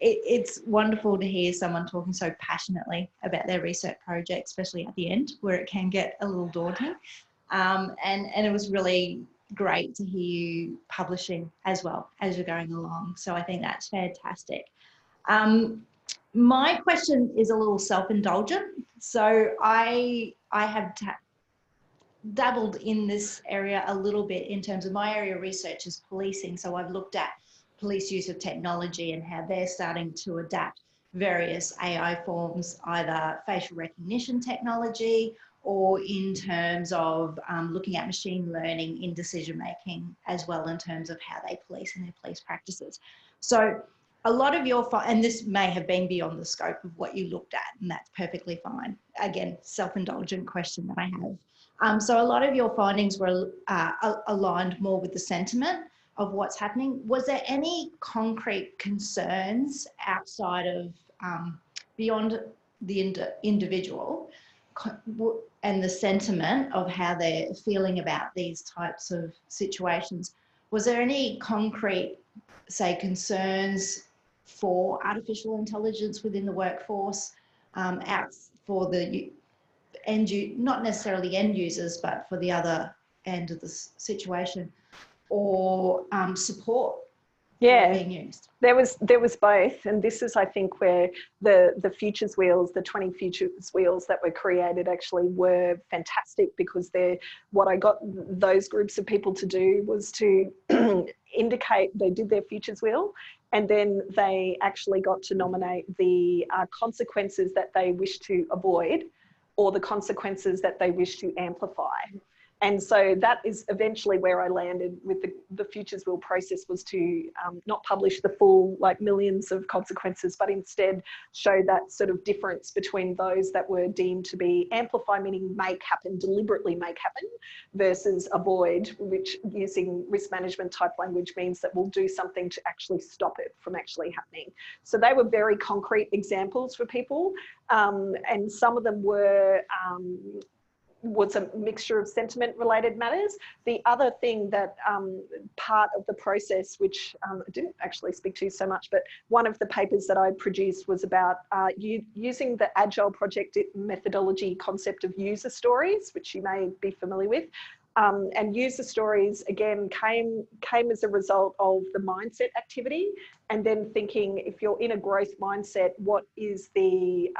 It's wonderful to hear someone talking so passionately about their research project, especially at the end where it can get a little daunting. And it was really great to hear you publishing as well as you're going along. So I think that's fantastic. My question is a little self-indulgent. So I have dabbled in this area a little bit in terms of my area of research is policing. So I've looked at police use of technology and how they're starting to adapt various AI forms, either facial recognition technology or in terms of looking at machine learning in decision making as well, in terms of how they police and their police practices. So a lot of your, and this may have been beyond the scope of what you looked at, and that's perfectly fine. Again, self-indulgent question that I have. So a lot of your findings were aligned more with the sentiment of what's happening. Was there any concrete concerns outside of, beyond the individual and the sentiment of how they're feeling about these types of situations? Was there any concrete, say, concerns for artificial intelligence within the workforce, out for the not necessarily end users, but for the other end of the situation, or support being used? There was both, and this is, I think, where the futures wheels, the 20 futures wheels that were created, actually were fantastic, because what I got those groups of people to do was to indicate they did their futures wheel, and then they actually got to nominate the consequences that they wish to avoid, or the consequences that they wish to amplify. And so that is eventually where I landed with the futures wheel process, was to not publish the full, like, millions of consequences, but instead show that sort of difference between those that were deemed to be amplify, meaning make happen, deliberately make happen, versus avoid, which, using risk management type language, means that we'll do something to actually stop it from actually happening. So they were very concrete examples for people. And some of them was a mixture of sentiment related matters. The other thing that part of the process, which I didn't actually speak to so much, but one of the papers that I produced was about using the agile project methodology concept of user stories, which you may be familiar with. And user stories, again, came as a result of the mindset activity, and then thinking, if you're in a growth mindset, what is the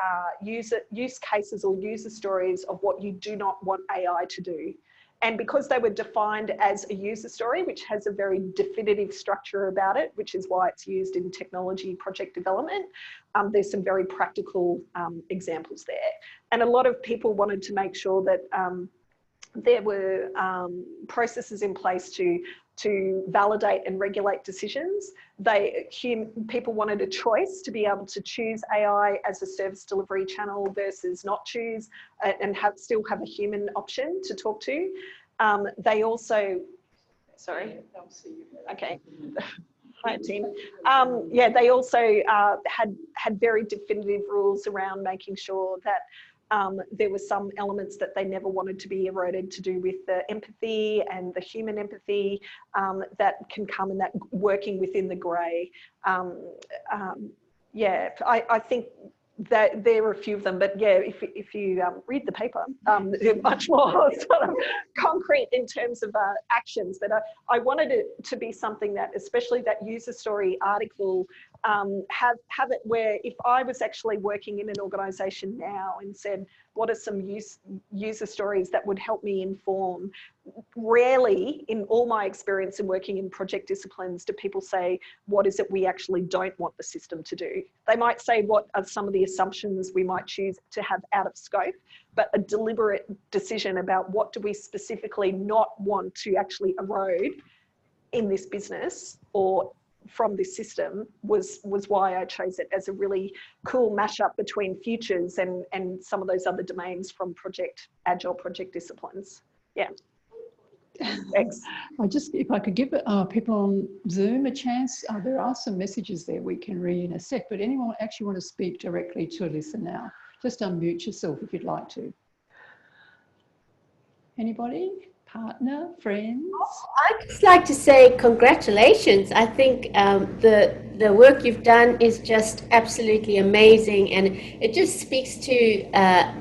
use cases or user stories of what you do not want AI to do? And because they were defined as a user story, which has a very definitive structure about it, which is why it's used in technology project development, there's some very practical examples there. And a lot of people wanted to make sure that there were processes in place to validate and regulate decisions. People wanted a choice to be able to choose AI as a service delivery channel versus not choose, and still have a human option to talk to. They also, sorry, okay. Hi, team. Yeah, they also had very definitive rules around making sure that there were some elements that they never wanted to be eroded, to do with the empathy and the human empathy that can come in that working within the grey. Yeah, I think that there are a few of them, but yeah, if you read the paper, they're much more sort of concrete in terms of actions. But I wanted it to be something that, especially that user story article, have it where if I was actually working in an organisation now and said, what are some user stories that would help me inform? Rarely, in all my experience in working in project disciplines, do people say, what is it we actually don't want the system to do? They might say, what are some of the assumptions we might choose to have out of scope, but a deliberate decision about what do we specifically not want to actually erode in this business or from this system was why I chose it as a really cool mashup between futures and some of those other domains from agile project disciplines. Yeah. Thanks. If I could give people on Zoom a chance, there are some messages there we can read in a sec, but anyone actually want to speak directly to Elissa now? Just unmute yourself if you'd like to. Anybody? Partner, friends? I'd just like to say congratulations. I think the work you've done is just absolutely amazing, and it just speaks to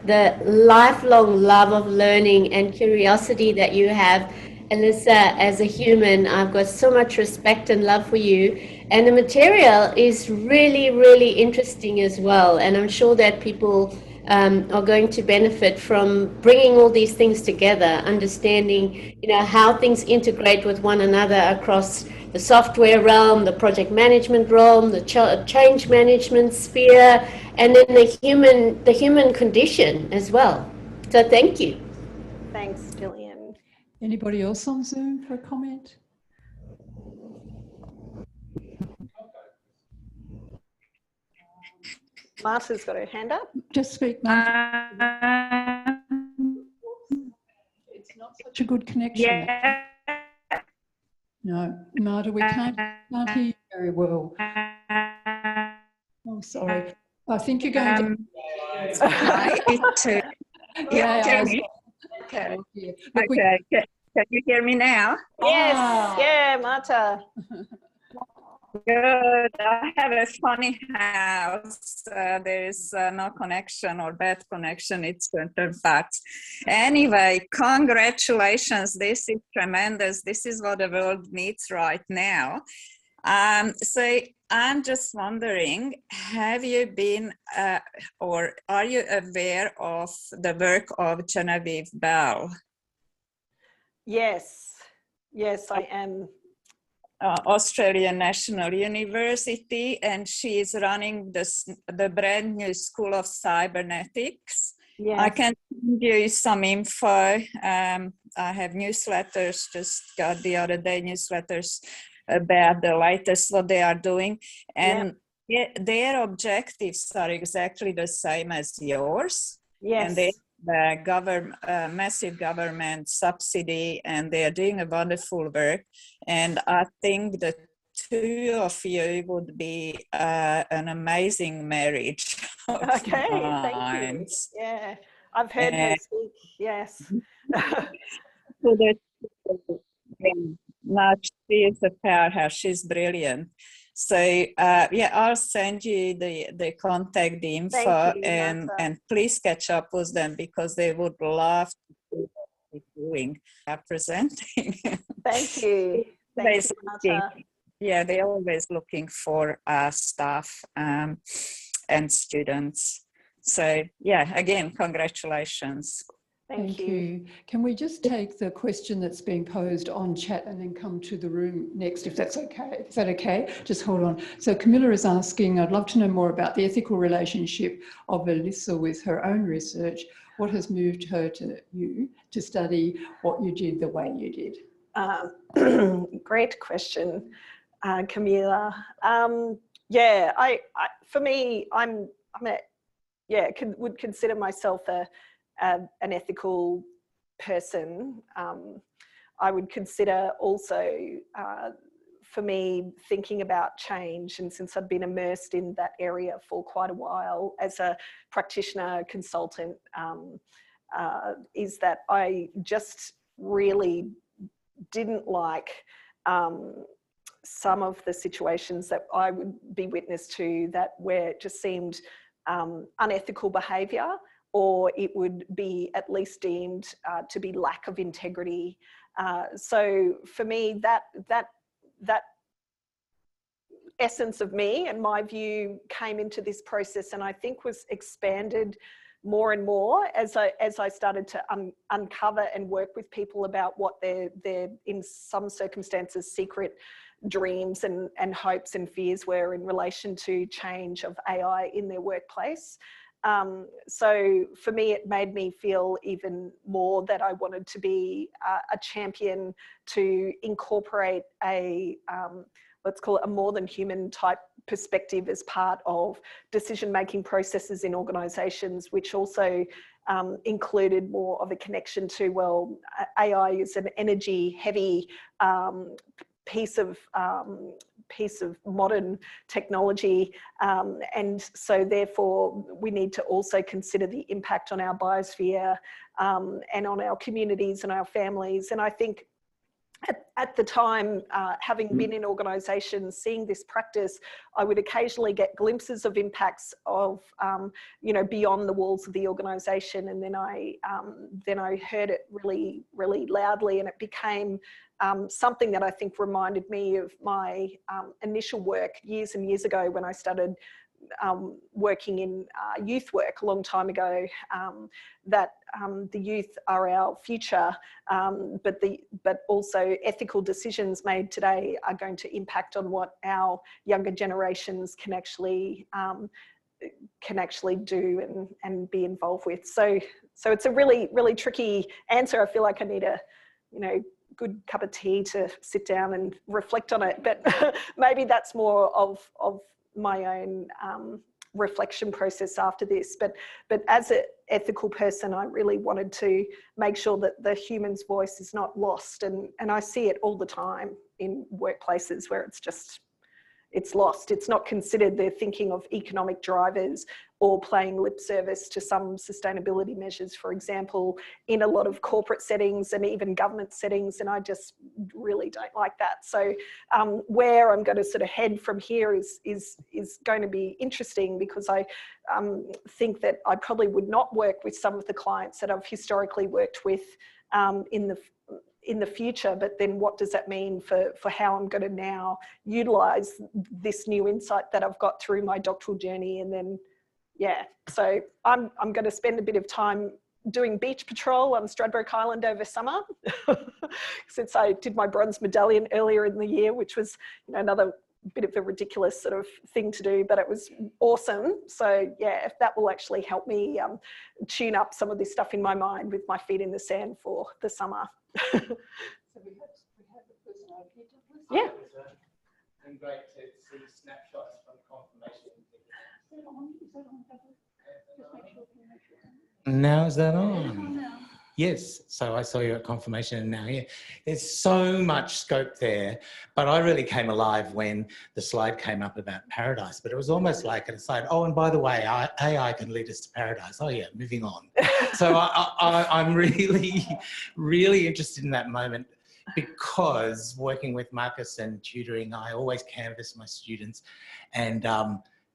the lifelong love of learning and curiosity that you have. Elissa, as a human, I've got so much respect and love for you, and the material is really, really interesting as well, and I'm sure that people are going to benefit from bringing all these things together, understanding, how things integrate with one another across the software realm, the project management realm, the change management sphere, and then the human condition as well. So thank you. Thanks, Gillian. Anybody else on Zoom for a comment? Marta's got her hand up. Just speak, Marta. It's not such a good connection. Yeah. No, Marta, we can't hear you very well. Oh, sorry. I think you're going to... Hi, Yeah, okay. Look, Okay. Can you hear me now? Yes, yeah, Marta. Good. I have a funny house. There is no connection or bad connection. It's certain facts. Anyway, congratulations. This is tremendous. This is what the world needs right now. So I'm just wondering, have you been or are you aware of the work of Genevieve Bell? Yes, yes, I am. Australian National University, and she is running the brand new School of Cybernetics. Yes. I can send you some info. I have newsletters, just got the other day newsletters about the latest, what they are doing. And their objectives are exactly the same as yours. Yes. And they massive government subsidy, and they are doing a wonderful work. And I think the two of you would be an amazing marriage. Okay, thank you. Yeah, I've heard her speak. Yes. So now she is a powerhouse. She's brilliant. So yeah, I'll send you the contact, the info, and please catch up with them because they would love to see what they're doing, presenting. Thank you. Thank you, Marta. Yeah, they're always looking for staff and students. So yeah, again, congratulations. Thank you. Can we just take the question that's being posed on chat and then come to the room next, if that's okay? Is that okay? Just hold on. So Camilla is asking, I'd love to know more about the ethical relationship of Elissa with her own research. What has moved her to you to study what you did the way you did? Great question, Camilla. Yeah, for me, would consider myself an ethical person. I would consider also, for me, thinking about change, and since I've been immersed in that area for quite a while as a practitioner, consultant, is that I just really didn't like some of the situations that I would be witness to where it just seemed unethical behaviour, or it would be at least deemed to be lack of integrity. So for me, that essence of me and my view came into this process, and I think was expanded more and more as I started to uncover and work with people about what their in some circumstances secret dreams and hopes and fears were in relation to change of AI in their workplace. So for me, it made me feel even more that I wanted to be a champion to incorporate let's call it a more than human type perspective as part of decision-making processes in organisations, which also included more of a connection to, well, AI is an energy-heavy piece of modern technology, and so therefore we need to also consider the impact on our biosphere and on our communities and our families. And I think at the time, having been in organisations, seeing this practice, I would occasionally get glimpses of impacts of, beyond the walls of the organisation, and then I heard it really, really loudly, and it became something that I think reminded me of my initial work years and years ago when I started working in youth work a long time ago, that the youth are our future, but also ethical decisions made today are going to impact on what our younger generations can actually do and be involved with. So it's a really, really tricky answer. I feel like I need a, good cup of tea to sit down and reflect on it, but maybe that's more of my own reflection process after this. But as an ethical person, I really wanted to make sure that the human's voice is not lost, and I see it all the time in workplaces where it's lost. It's not considered. They're thinking of economic drivers or playing lip service to some sustainability measures, for example, in a lot of corporate settings and even government settings. And I just really don't like that. So where I'm going to sort of head from here is going to be interesting, because I think that I probably would not work with some of the clients that I've historically worked with in the future. But then what does that mean for how I'm going to now utilize this new insight that I've got through my doctoral journey? And then, yeah, so I'm going to spend a bit of time doing beach patrol on Stradbroke Island over summer, since I did my bronze medallion earlier in the year, which was another bit of a ridiculous sort of thing to do, but it was awesome. So yeah, if that will actually help me tune up some of this stuff in my mind with my feet in the sand for the summer. So we have the person over here. Yeah. And great to see snapshots from confirmation. Is that on? Is that on? Just make sure. Now is that on? Yes, so I saw you at confirmation and now here. There's so much scope there, but I really came alive when the slide came up about paradise, but it was almost like an aside, oh, and by the way, AI can lead us to paradise. Oh yeah, moving on. So I'm really, really interested in that moment, because working with Marcus and tutoring, I always canvass my students and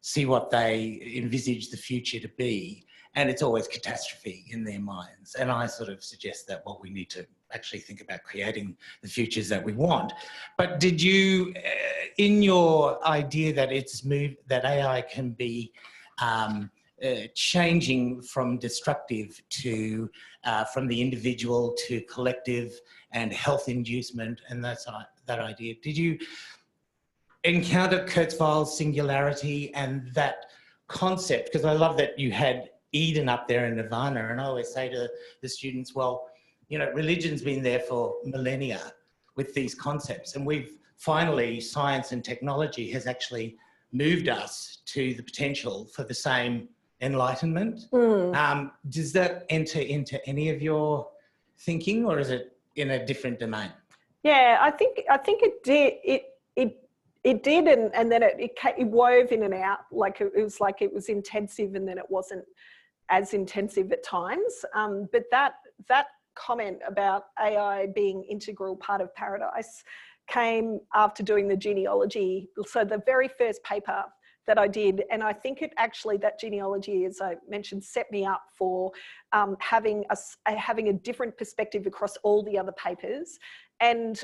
see what they envisage the future to be. And it's always catastrophe in their minds. And I sort of suggest that, well, we need to actually think about creating the futures that we want. But did you, in your idea that that AI can be changing from destructive to, from the individual to collective and health inducement and that idea, did you encounter Kurzweil's singularity and that concept? Because I love that you had Eden up there in Nirvana, and I always say to the students, well, religion's been there for millennia with these concepts, and we've finally, science and technology has actually moved us to the potential for the same enlightenment. Does that enter into any of your thinking, or is it in a different domain? Yeah, I think it did. It did, and then it wove in and out. Like it was intensive, and then it wasn't as intensive at times. But that comment about AI being integral part of Paradise came after doing the genealogy. So the very first paper that I did, and I think that genealogy, as I mentioned, set me up for having a different perspective across all the other papers. And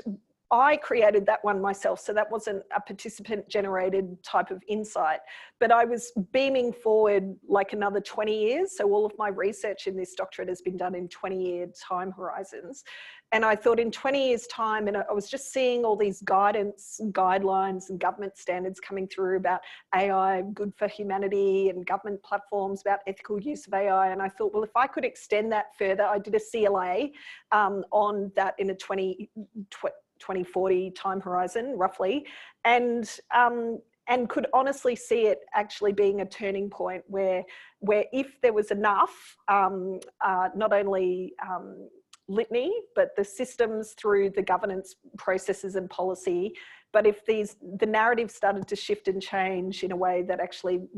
I created that one myself, so that wasn't a participant generated type of insight, but I was beaming forward like another 20 years. So all of my research in this doctorate has been done in 20-year time horizons. And I thought in 20 years time, and I was just seeing all these guidelines and government standards coming through about AI, good for humanity, and government platforms about ethical use of AI. And I thought, well, if I could extend that further, I did a CLA on that in a 2040 time horizon, roughly, and could honestly see it actually being a turning point where if there was enough, not only litany, but the systems through the governance processes and policy, but if the narrative started to shift and change in a way that actually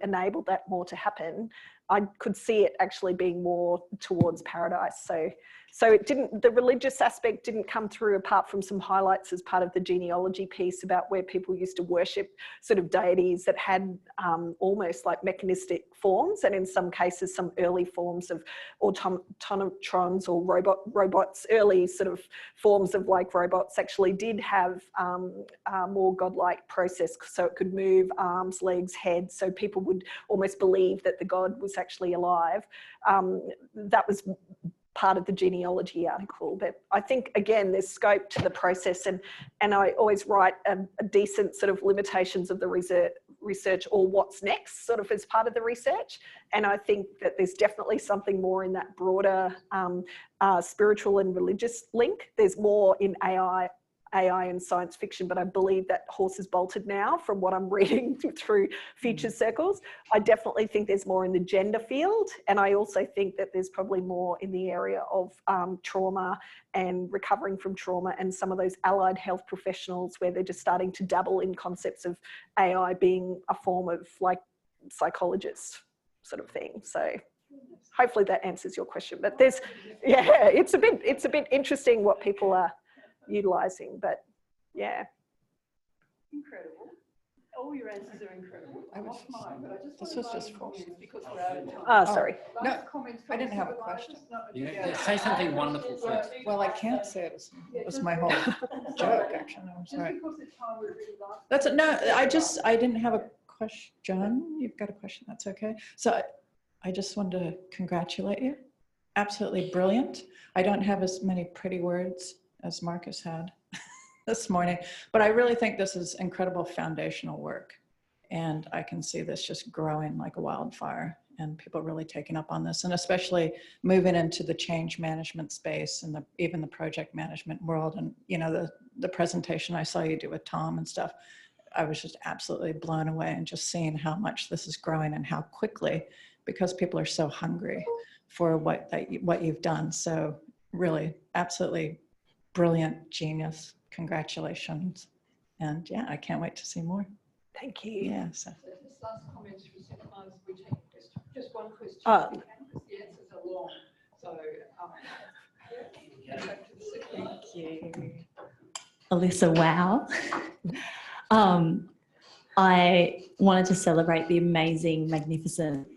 enabled that more to happen, I could see it actually being more towards paradise. So it didn't, the religious aspect didn't come through apart from some highlights as part of the genealogy piece about where people used to worship sort of deities that had almost like mechanistic forms, and in some cases some early forms of automatrons or robots, early sort of forms of like robots actually did have more godlike process, so it could move arms, legs, head, so people would almost believe that the god was actually alive. That was part of the genealogy article. But I think, again, there's scope to the process, and I always write a decent sort of limitations of the research or what's next sort of as part of the research. And I think that there's definitely something more in that broader spiritual and religious link. There's more in AI and science fiction, but I believe that horse is bolted now from what I'm reading through future circles. I definitely think there's more in the gender field, and I also think that there's probably more in the area of trauma and recovering from trauma, and some of those allied health professionals where they're just starting to dabble in concepts of AI being a form of like psychologist sort of thing. So hopefully that answers your question. But there's, yeah, it's a bit interesting what people are utilising, but yeah. Incredible. All your answers are incredible. I lost mine, but I just This was just false. because we're out of time. Sorry. No, I didn't have a question. Yeah, say something wonderful first. Well, I can't say it was my whole joke, actually. I'm sorry. Just because it's time we really like. That's it. No, I didn't have a question. John, you've got a question. That's okay. So I just wanted to congratulate you. Absolutely brilliant. I don't have as many pretty words as Marcus had this morning, but I really think this is incredible foundational work, and I can see this just growing like a wildfire, and people really taking up on this, and especially moving into the change management space and even the project management world. And you know, the presentation I saw you do with Tom and stuff, I was just absolutely blown away, and just seeing how much this is growing and how quickly, because people are so hungry for what you've done. So really, absolutely brilliant, genius. Congratulations. And yeah, I can't wait to see more. Thank you. Yeah. So. This last comment we take a question. Just one question. Oh. The answers are long. So Thank you. Elissa, wow. I wanted to celebrate the amazing, magnificent,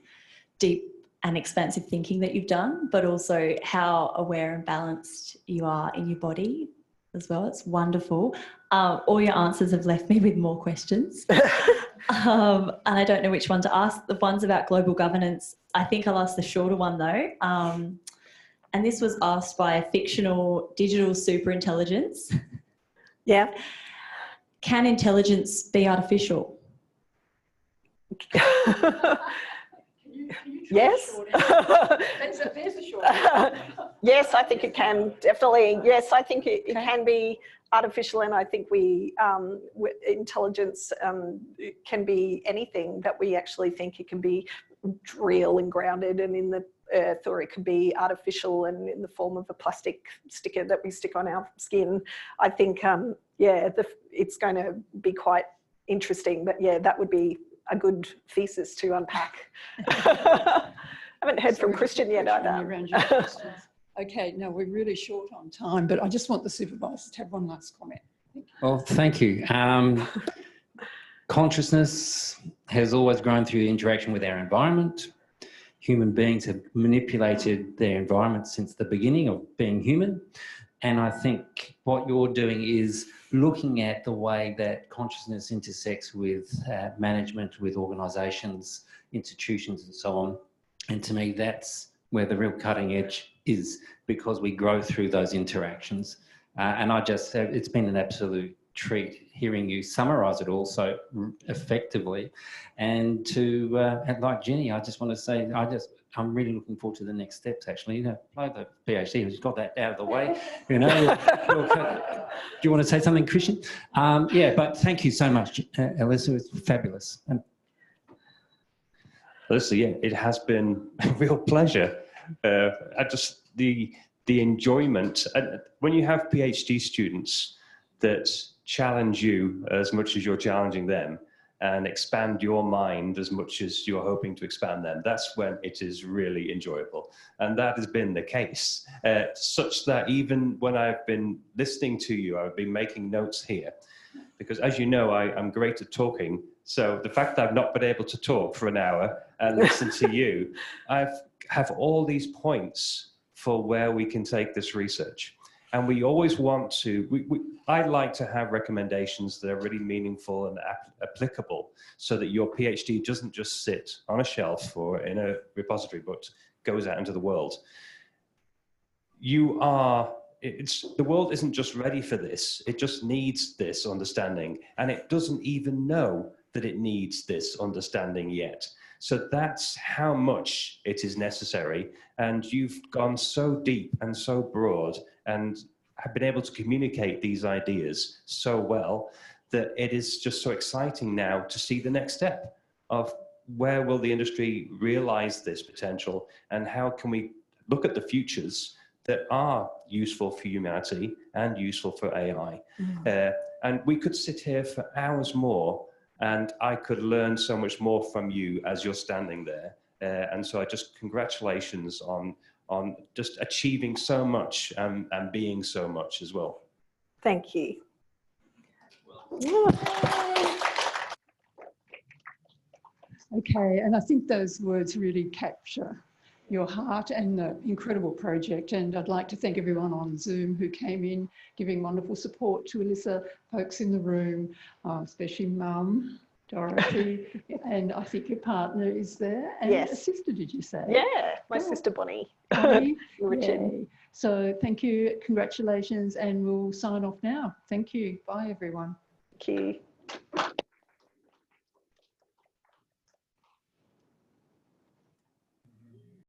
deep and expansive thinking that you've done, but also how aware and balanced you are in your body as well. It's wonderful. All your answers have left me with more questions. And I don't know which one to ask. The ones about global governance, I think I'll ask the shorter one though. And this was asked by a fictional digital superintelligence. Yeah. Can intelligence be artificial? Yes. there's a short. Yes, I think it can, definitely. Yes, I think it can be artificial, and I think intelligence can be anything that we actually think. It can be real and grounded and in the earth, or it can be artificial and in the form of a plastic sticker that we stick on our skin. I think, yeah, it's going to be quite interesting, but yeah, that would be a good thesis to unpack. I haven't heard from Christian yet either. Okay, no, we're really short on time, but I just want the supervisors to have one last comment. Well, thank you. Consciousness has always grown through interaction with our environment. Human beings have manipulated their environment since the beginning of being human. And I think what you're doing is looking at the way that consciousness intersects with management, with organisations, institutions and so on. And to me, that's where the real cutting edge is, because we grow through those interactions. And it's been an absolute treat hearing you summarise it all so effectively. And like Jenny, I just want to say, I'm really looking forward to the next steps, actually. Play the PhD, who's got that out of the way. Do you want to say something, Christian? Yeah, but thank you so much, Elissa. It's fabulous. Elissa, yeah, it has been a real pleasure. The enjoyment, when you have PhD students that challenge you as much as you're challenging them, and expand your mind as much as you're hoping to expand them, that's when it is really enjoyable. And that has been the case, such that even when I've been listening to you, I've been making notes here, because as you know, I'm great at talking. So the fact that I've not been able to talk for an hour and listen to you, I have all these points for where we can take this research. And we always want to, I like to have recommendations that are really meaningful and applicable, so that your PhD doesn't just sit on a shelf or in a repository, but goes out into the world. The world isn't just ready for this, it just needs this understanding, and it doesn't even know that it needs this understanding yet. So that's how much it is necessary, and you've gone so deep and so broad and have been able to communicate these ideas so well that it is just so exciting now to see the next step of where will the industry realize this potential, and how can we look at the futures that are useful for humanity and useful for AI. And we could sit here for hours more, and I could learn so much more from you as you're standing there. And so I just congratulations on just achieving so much and being so much as well. Thank you. Okay, and I think those words really capture your heart and the incredible project. And I'd like to thank everyone on Zoom who came in, giving wonderful support to Elissa, folks in the room, especially Mum, Dorothy, and I think your partner is there, and Yes. a sister, did you say? Yeah, my sister Bonnie. Bonnie? Richard. Yay. So thank you, congratulations, and we'll sign off now. Thank you. Bye, everyone. Thank you.